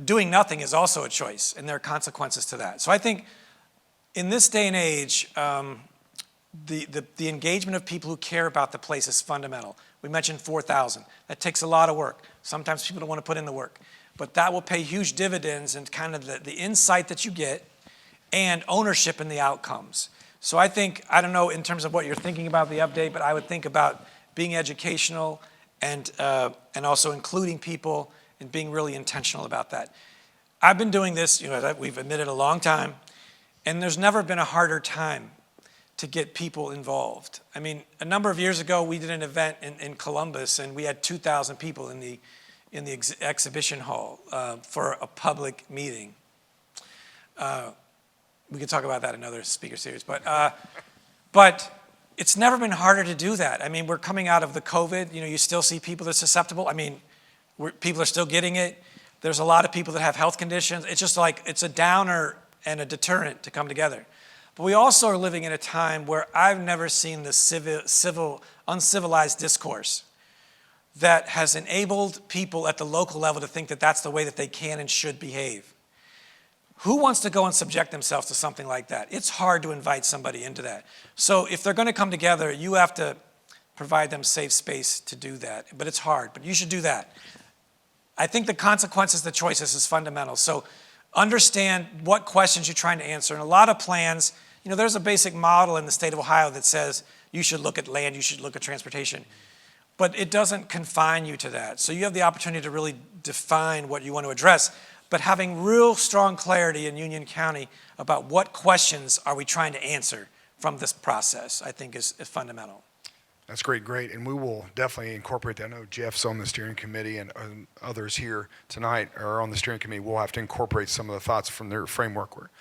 doing nothing is also a choice, and there are consequences to that. So I think in this day and age, the engagement of people who care about the place is fundamental. We mentioned 4,000. That takes a lot of work. Sometimes people don't want to put in the work, but that will pay huge dividends and kind of the insight that you get and ownership in the outcomes. So I think, I don't know in terms of what you're thinking about the update, but I would think about being educational and also including people and being really intentional about that. I've been doing this, we've admitted a long time, and there's never been a harder time to get people involved. I mean, a number of years ago, we did an event in Columbus, and we had 2,000 people in the exhibition hall for a public meeting. We could talk about that in another speaker series, but it's never been harder to do that. I mean, we're coming out of the COVID. You still see people that are susceptible. I mean, people are still getting it. There's a lot of people that have health conditions. It's just like it's a downer and a deterrent to come together. But we also are living in a time where I've never seen the uncivilized discourse that has enabled people at the local level to think that that's the way that they can and should behave. Who wants to go and subject themselves to something like that? It's hard to invite somebody into that. So if they're going to come together, you have to provide them safe space to do that. But it's hard, but you should do that. I think the consequences, the choices is fundamental. So understand what questions you're trying to answer. And a lot of plans, there's a basic model in the state of Ohio that says you should look at land, you should look at transportation. But it doesn't confine you to that. So you have the opportunity to really define what you want to address. But having real strong clarity in Union County about what questions are we trying to answer from this process, I think is fundamental. That's great. And we will definitely incorporate that. I know Jeff's on the steering committee and others here tonight are on the steering committee. We'll have to incorporate some of the thoughts from their framework work.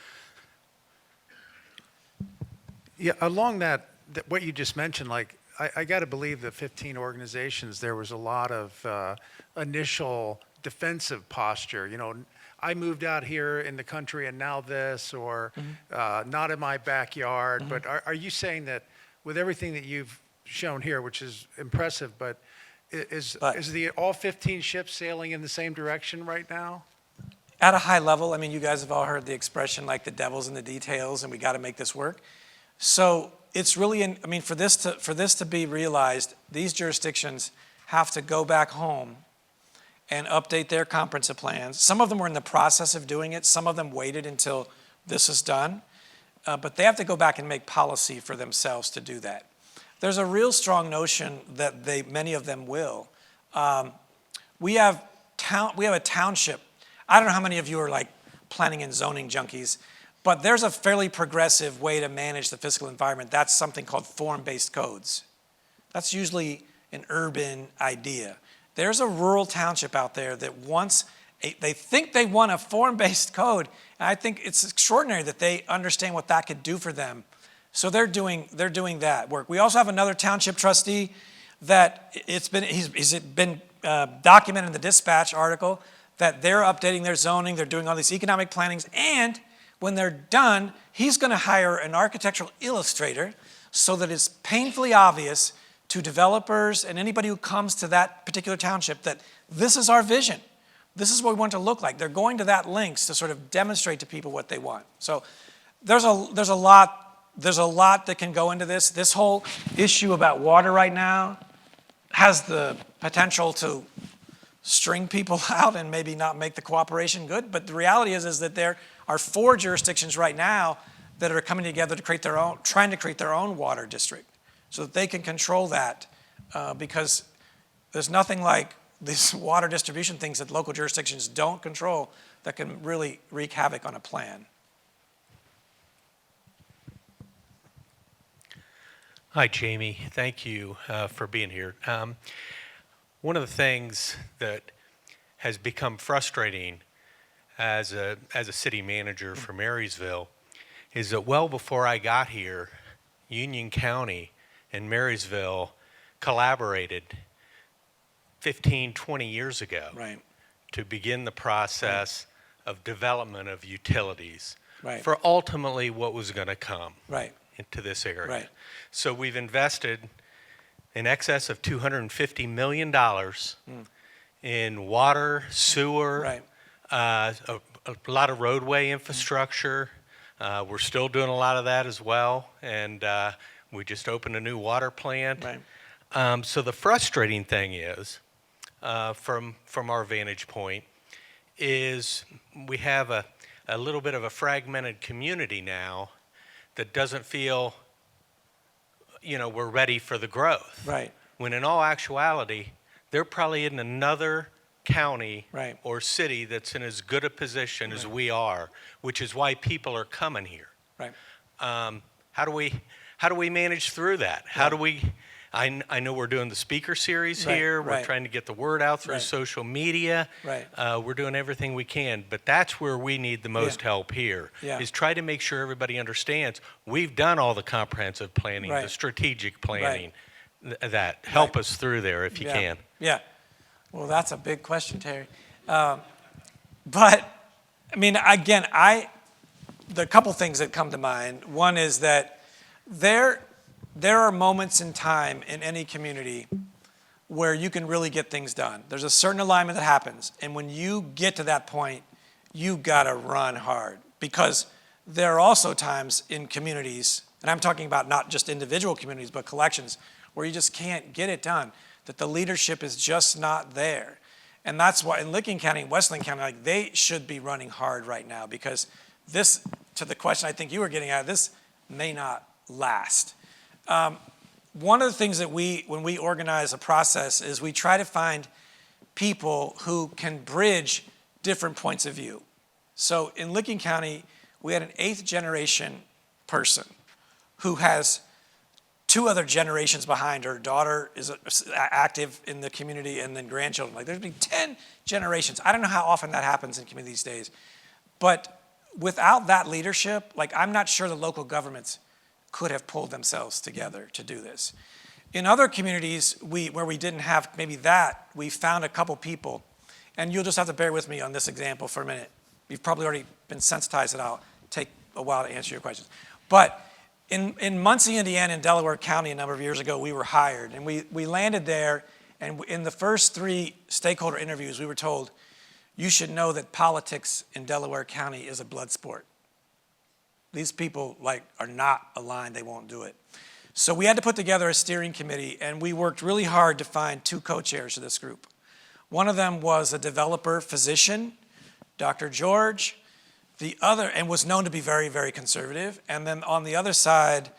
Yeah, along that what you just mentioned, like, I got to believe the 15 organizations, there was a lot of initial defensive posture. I moved out here in the country and now this, or not in my backyard. But are you saying that with everything that you've shown here, which is impressive, but is all 15 ships sailing in the same direction right now? At a high level, I mean, you guys have all heard the expression like the devil's in the details and we got to make this work. So it's really, for this to be realized, these jurisdictions have to go back home and update their comprehensive plans. Some of them were in the process of doing it. Some of them waited until this is done. But they have to go back and make policy for themselves to do that. There's a real strong notion that many of them will. We have a township. I don't know how many of you are like planning and zoning junkies, but there's a fairly progressive way to manage the physical environment. That's something called form-based codes. That's usually an urban idea. There's a rural township out there that they think they want a form-based code, and I think it's extraordinary that they understand what that could do for them. So they're doing that work. We also have another township trustee that he's been documented in the Dispatch article that they're updating their zoning, they're doing all these economic plannings, and When they're done, he's going to hire an architectural illustrator so that it's painfully obvious to developers and anybody who comes to that particular township that this is our vision. This is what we want it to look like. They're going to that lengths to sort of demonstrate to people what they want. So there's a lot that can go into this. This whole issue about water right now has the potential to string people out and maybe not make the cooperation good. But the reality is that there are 4 jurisdictions right now that are coming together to create their own, trying to create their own water district so that they can control that because there's nothing like these water distribution things that local jurisdictions don't control that can really wreak havoc on a plan. Hi, Jamie. Thank you for being here. One of the things that has become frustrating as a city manager for Marysville is that well before I got here, Union County and Marysville collaborated 15, 20 years ago to begin the process of development of utilities for ultimately what was going to come into this area. So we've invested in excess of $250 million in water, sewer, a lot of roadway infrastructure. We're still doing a lot of that as well, and we just opened a new water plant. So the frustrating thing is, from our vantage point, is we have a little bit of a fragmented community now that doesn't feel, we're ready for the growth. When in all actuality, there probably isn't another county or city that's in as good a position as we are, which is why people are coming here. How do we manage through that? How do we? I know we're doing the speaker series here. We're trying to get the word out through social media. We're doing everything we can, but that's where we need the most help here, is try to make sure everybody understands we've done all the comprehensive planning, the strategic planning, that help us through there if you can. Well, that's a big question, Terry. But, I mean, again, the couple things that come to mind. One is that there are moments in time in any community where you can really get things done. There's a certain alignment that happens, and when you get to that point, you've got to run hard, because there are also times in communities, and I'm talking about not just individual communities, but collections, where you just can't get it done, that the leadership is just not there. And that's why in Licking County and Westland County, they should be running hard right now, because this, to the question I think you were getting at, this may not last. One of the things that when we organize a process, is we try to find people who can bridge different points of view. So in Licking County, we had an 8th generation person who has 2 other generations behind her. Daughter is active in the community, and then grandchildren. Like, there's been 10 generations. I don't know how often that happens in communities these days. But without that leadership, like, I'm not sure the local governments could have pulled themselves together to do this. In other communities where we didn't have maybe that, we found a couple people, and you'll just have to bear with me on this example for a minute. You've probably already been sensitized, and I'll take a while to answer your questions. But in Muncie, Indiana, in Delaware County a number of years ago, we were hired, and we landed there, and in the first 3 stakeholder interviews, we were told, you should know that politics in Delaware County is a blood sport. These people are not aligned, they won't do it. So we had to put together a steering committee, and we worked really hard to find 2 co-chairs of this group. One of them was a developer physician, Dr. George. The other, and was known to be very, very conservative. And then on the other side,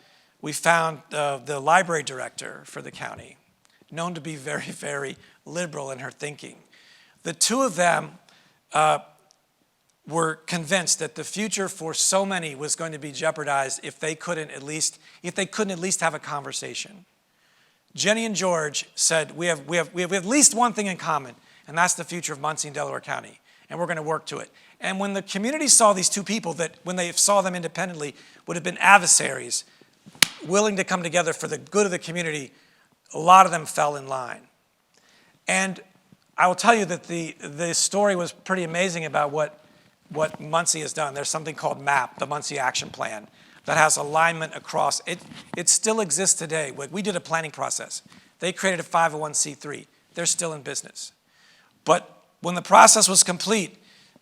we found the library director for the county, known to be very, very liberal in her thinking. The 2 of them were convinced that the future for so many was going to be jeopardized if they couldn't at least have a conversation. Jenny and George said, we have at least one thing in common, and that's the future of Muncie and Delaware County, and we're going to work to it. And when the community saw these 2 people that, when they saw them independently, would have been adversaries, willing to come together for the good of the community, a lot of them fell in line. And I will tell you that the story was pretty amazing about what what Muncie has done. There's something called MAP, the Muncie Action Plan, that has alignment across. It still exists today. We did a planning process. They created a 501c3. They're still in business. But when the process was complete,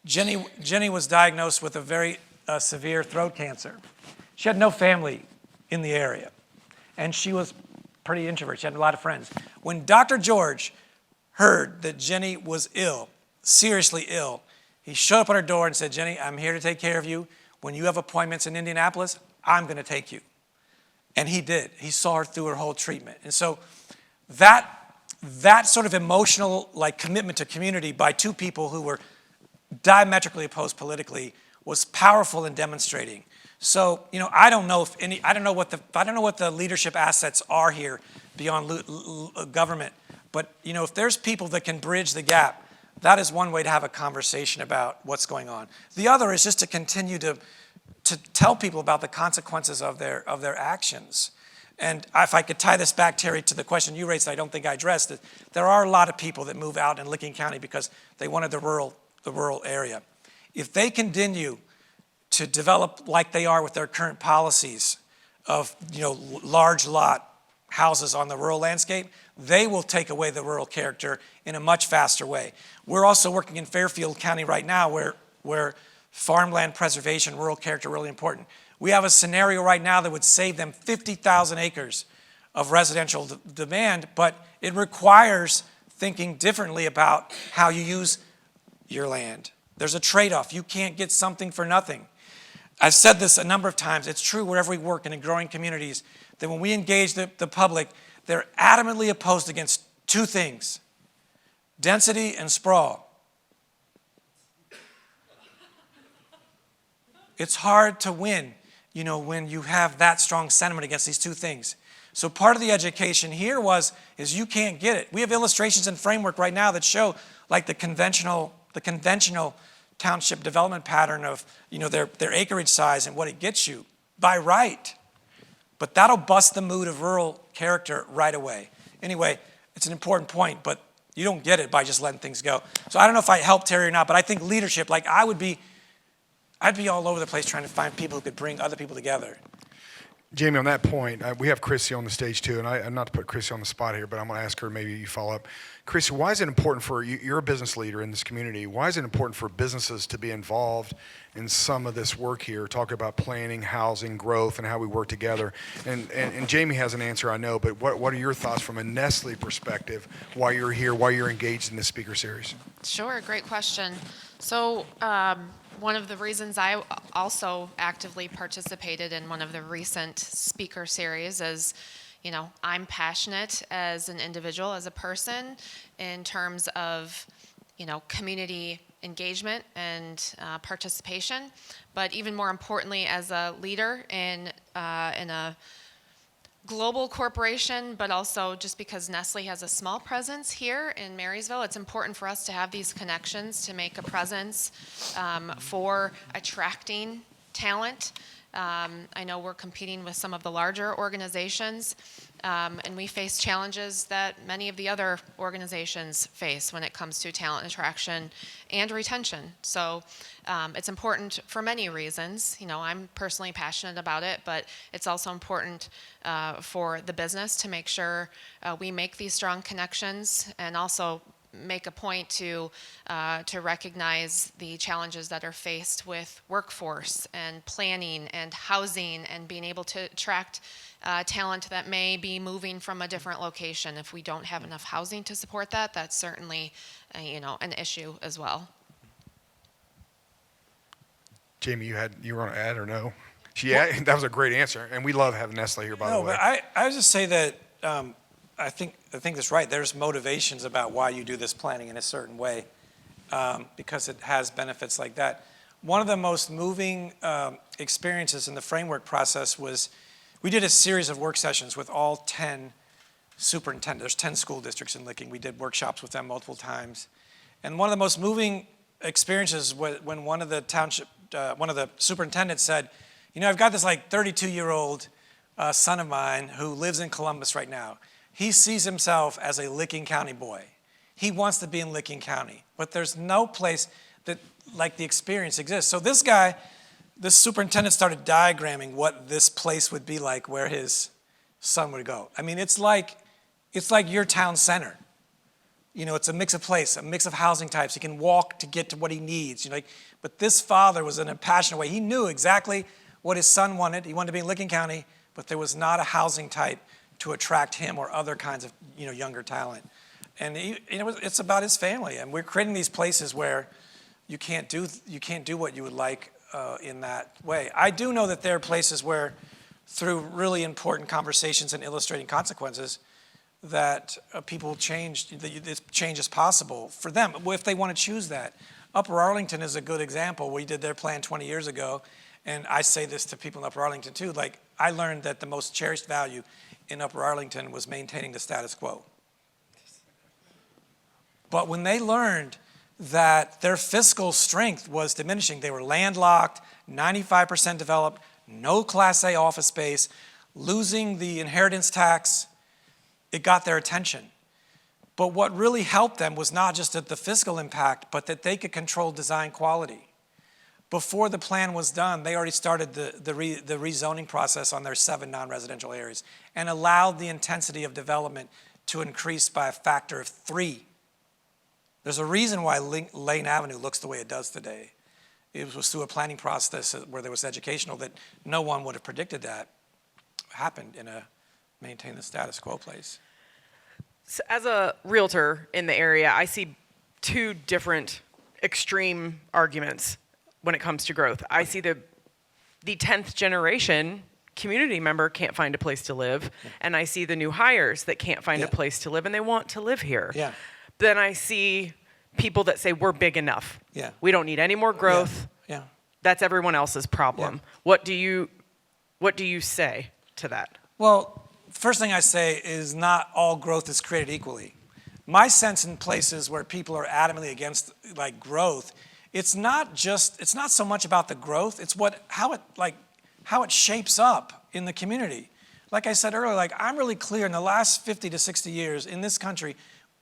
Jenny was diagnosed with a very severe throat cancer. She had no family in the area, and she was pretty introverted. She had a lot of friends. When Dr. George heard that Jenny was ill, seriously ill, he showed up at her door and said, Jenny, I'm here to take care of you. When you have appointments in Indianapolis, I'm going to take you. And he did. He saw her through her whole treatment. And so that sort of emotional commitment to community by two people who were diametrically opposed politically was powerful in demonstrating. So, I don't know what the leadership assets are here beyond government, but if there's people that can bridge the gap, that is one way to have a conversation about what's going on. The other is just to continue to tell people about the consequences of their actions. And if I could tie this back, Terry, to the question you raised that I don't think I addressed, that there are a lot of people that move out in Licking County because they wanted the rural area. If they continue to develop like they are with their current policies of large lot houses on the rural landscape, they will take away the rural character in a much faster way. We're also working in Fairfield County right now where farmland preservation, rural character are really important. We have a scenario right now that would save them 50,000 acres of residential demand, but it requires thinking differently about how you use your land. There's a trade-off. You can't get something for nothing. I've said this a number of times. It's true wherever we work and in growing communities that when we engage the public, they're adamantly opposed against two things: density and sprawl. It's hard to win, when you have that strong sentiment against these two things. So part of the education here is you can't get it. We have illustrations and framework right now that show the conventional township development pattern of their acreage size and what it gets you by right. But that'll bust the mood of rural character right away. Anyway, it's an important point, but you don't get it by just letting things go. So I don't know if I helped Terry or not, but I think leadership, I'd be all over the place trying to find people who could bring other people together. Jamie, on that point, we have Chrissy on the stage too, and I'm not to put Chrissy on the spot here, but I'm going to ask her, maybe you follow up. Chrissy, why is it important for you? You're a business leader in this community. Why is it important for businesses to be involved in some of this work here? Talk about planning, housing, growth, and how we work together. And Jamie has an answer, I know, but what are your thoughts from a Nestle perspective? Why you're here? Why you're engaged in this speaker series? Sure, great question. So one of the reasons I also actively participated in one of the recent speaker series is, I'm passionate as an individual, as a person, in terms of, community engagement and participation, but even more importantly, as a leader in a global corporation, but also just because Nestle has a small presence here in Marysville, it's important for us to have these connections to make a presence for attracting talent. I know we're competing with some of the larger organizations, and we face challenges that many of the other organizations face when it comes to talent attraction and retention. So it's important for many reasons. I'm personally passionate about it, but it's also important for the business to make sure we make these strong connections and also make a point to recognize the challenges that are faced with workforce and planning and housing and being able to attract talent that may be moving from a different location. If we don't have enough housing to support that, that's certainly an issue as well. Jamie, you were on an ad or no? That was a great answer, and we love having Nestle here, by the way. No, but I would just say that I think that's right. There's motivations about why you do this planning in a certain way, because it has benefits like that. One of the most moving experiences in the framework process was we did a series of work sessions with all 10 superintendents. There's 10 school districts in Licking. We did workshops with them multiple times. And one of the most moving experiences was when one of the superintendents said, I've got this 32-year-old son of mine who lives in Columbus right now. He sees himself as a Licking County boy. He wants to be in Licking County, but there's no place that like the experience exists. So this guy, this superintendent started diagramming what this place would be like where his son would go. I mean, it's like your town center. You know, it's a mix of place, a mix of housing types. He can walk to get to what he needs. You know, but this father was in a passionate way. He knew exactly what his son wanted. He wanted to be in Licking County, but there was not a housing type to attract him or other kinds of, you know, younger talent. And it's about his family. And we're creating these places where you can't do what you would like in that way. I do know that there are places where, through really important conversations and illustrating consequences, that people change, this change is possible for them if they want to choose that. Upper Arlington is a good example. We did their plan 20 years ago, and I say this to people in Upper Arlington too, like I learned that the most cherished value in Upper Arlington was maintaining the status quo. But when they learned that their fiscal strength was diminishing, they were landlocked, 95% developed, no Class A office space, losing the inheritance tax, it got their attention. But what really helped them was not just the fiscal impact, but that they could control design quality. Before the plan was done, they already started the rezoning process on their 7 non-residential areas and allowed the intensity of development to increase by a factor of 3. There's a reason why Lane Avenue looks the way it does today. It was through a planning process where there was educational that no one would have predicted that happened in a maintain the status quo place. So as a realtor in the area, I see 2 different extreme arguments when it comes to growth. I see the 10th generation community member can't find a place to live, and I see the new hires that can't find a place to live and they want to live here. Yeah. Then I see people that say we're big enough. Yeah. We don't need any more growth. Yeah. That's everyone else's problem. Yeah. What do you say to that? Well, first thing I say is not all growth is created equally. My sense in places where people are adamantly against like growth, it's not so much about the growth, it's how it shapes up in the community. Like I said earlier, like I'm really clear in the last 50 to 60 years in this country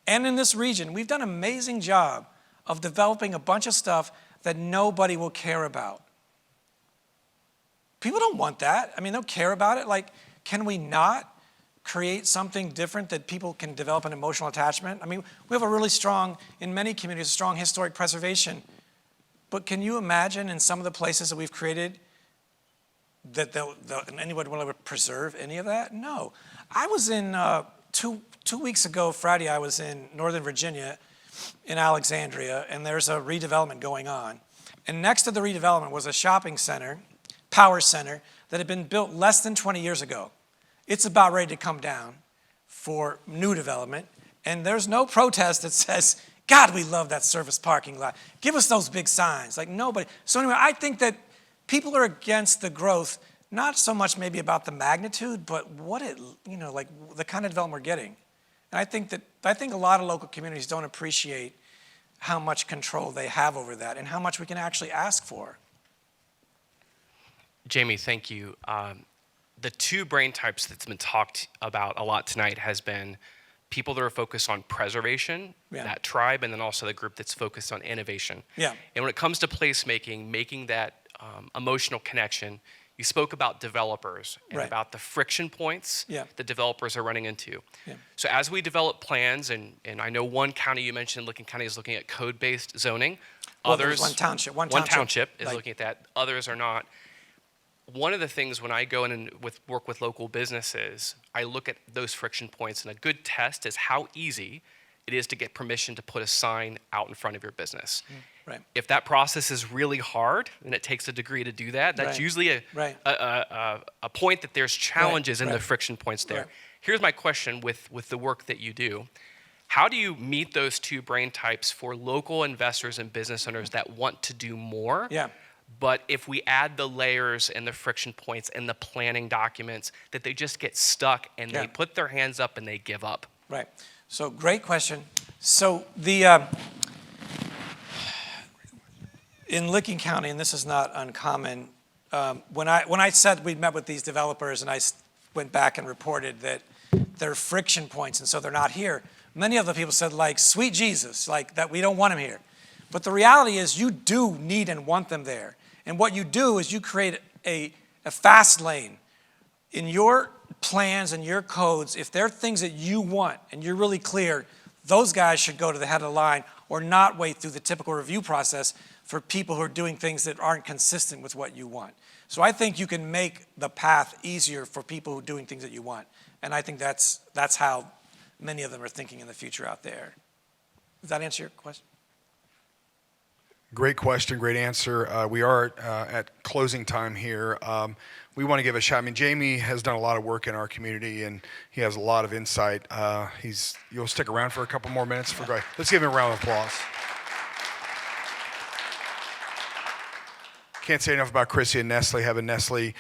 and in this region, we've done an amazing job of developing a bunch of stuff that nobody will care about. People don't want that. I mean, they'll care about it. Like, can we not create something different that people can develop an emotional attachment? I mean, we have a really strong, in many communities, strong historic preservation. But can you imagine in some of the places that we've created that anyone will ever preserve any of that? No. I was in, two weeks ago, Friday, I was in Northern Virginia, in Alexandria, and there's a redevelopment going on. And next to the redevelopment was a shopping center, power center, that had been built less than 20 years ago. It's about ready to come down for new development, and there's no protest that says, God, we love that surface parking lot. Give us those big signs. Like nobody. So anyway, I think that people are against the growth, not so much maybe about the magnitude, but what it, like the kind of development we're getting. And I think a lot of local communities don't appreciate how much control they have over that and how much we can actually ask for. Jamie, thank you. The 2 brain types that's been talked about a lot tonight has been people that are focused on preservation, that tribe, and then also the group that's focused on innovation. Yeah. And when it comes to placemaking, making that emotional connection, you spoke about developers and about the friction points that developers are running into. Yeah. So as we develop plans, and I know one county you mentioned, Licking County, is looking at code-based zoning. Well, Others, one township is looking at that. Others are not. One of the things when I go in and work with local businesses, I look at those friction points, and a good test is how easy it is to get permission to put a sign out in front of your business. Right. If that process is really hard, and it takes a degree to do that, that's usually a point that there's challenges in the friction points there. Right. Here's my question with the work that you do. How do you meet those 2 brain types for local investors and business owners that want to do more? Yeah. But if we add the layers and the friction points and the planning documents, that they just get stuck and they put their hands up and they give up. Right. So great question. So the in Licking County, and this is not uncommon, when I said we met with these developers and I went back and reported that there are friction points and so they're not here, many of the people said like, sweet Jesus, like that we don't want them here. But the reality is you do need and want them there. And what you do is you create a fast lane. In your plans and your codes, if there are things that you want and you're really clear, those guys should go to the head of the line or not wait through the typical review process for people who are doing things that aren't consistent with what you want. So I think you can make the path easier for people who are doing things that you want. And I think that's how many of them are thinking in the future out there. Does that answer your question? Great question, great answer. We are at closing time here. We want to give a shout. I mean, Jamie has done a lot of work in our community, and he has a lot of insight. You'll stick around for a couple more minutes. Let's give him a round of applause. Can't say enough about Chrissy and Nestle. Having Nestle,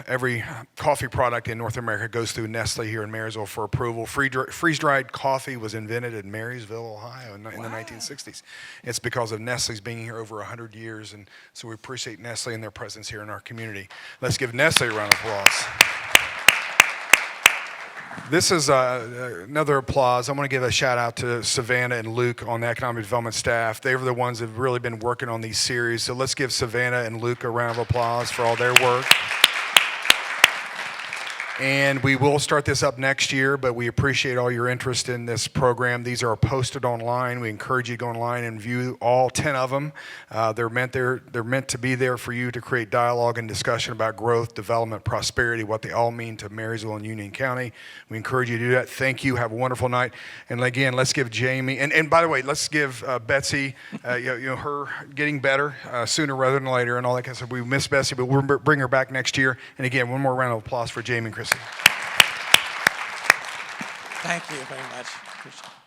every coffee product in North America goes through Nestle here in Marysville for approval. Freeze-dried coffee was invented in Marysville, Ohio in the 1960s. It's because of Nestle's being here over 100 years, and so we appreciate Nestle and their presence here in our community. Let's give Nestle a round of applause. This is another applause. I want to give a shout out to Savannah and Luke on the economic development staff. They were the ones that have really been working on these series. So let's give Savannah and Luke a round of applause for all their work. And we will start this up next year, but we appreciate all your interest in this program. These are posted online. We encourage you to go online and view all 10 of them. They're meant to be there for you to create dialogue and discussion about growth, development, prosperity, what they all mean to Marysville and Union County. We encourage you to do that. Thank you. Have a wonderful night. And again, let's give Jamie, and by the way, let's give Betsy, her getting better sooner rather than later and all that kind of stuff. We miss Betsy, but we'll bring her back next year. And again, one more round of applause for Jamie and Chrissy. Thank you very much. Appreciate it.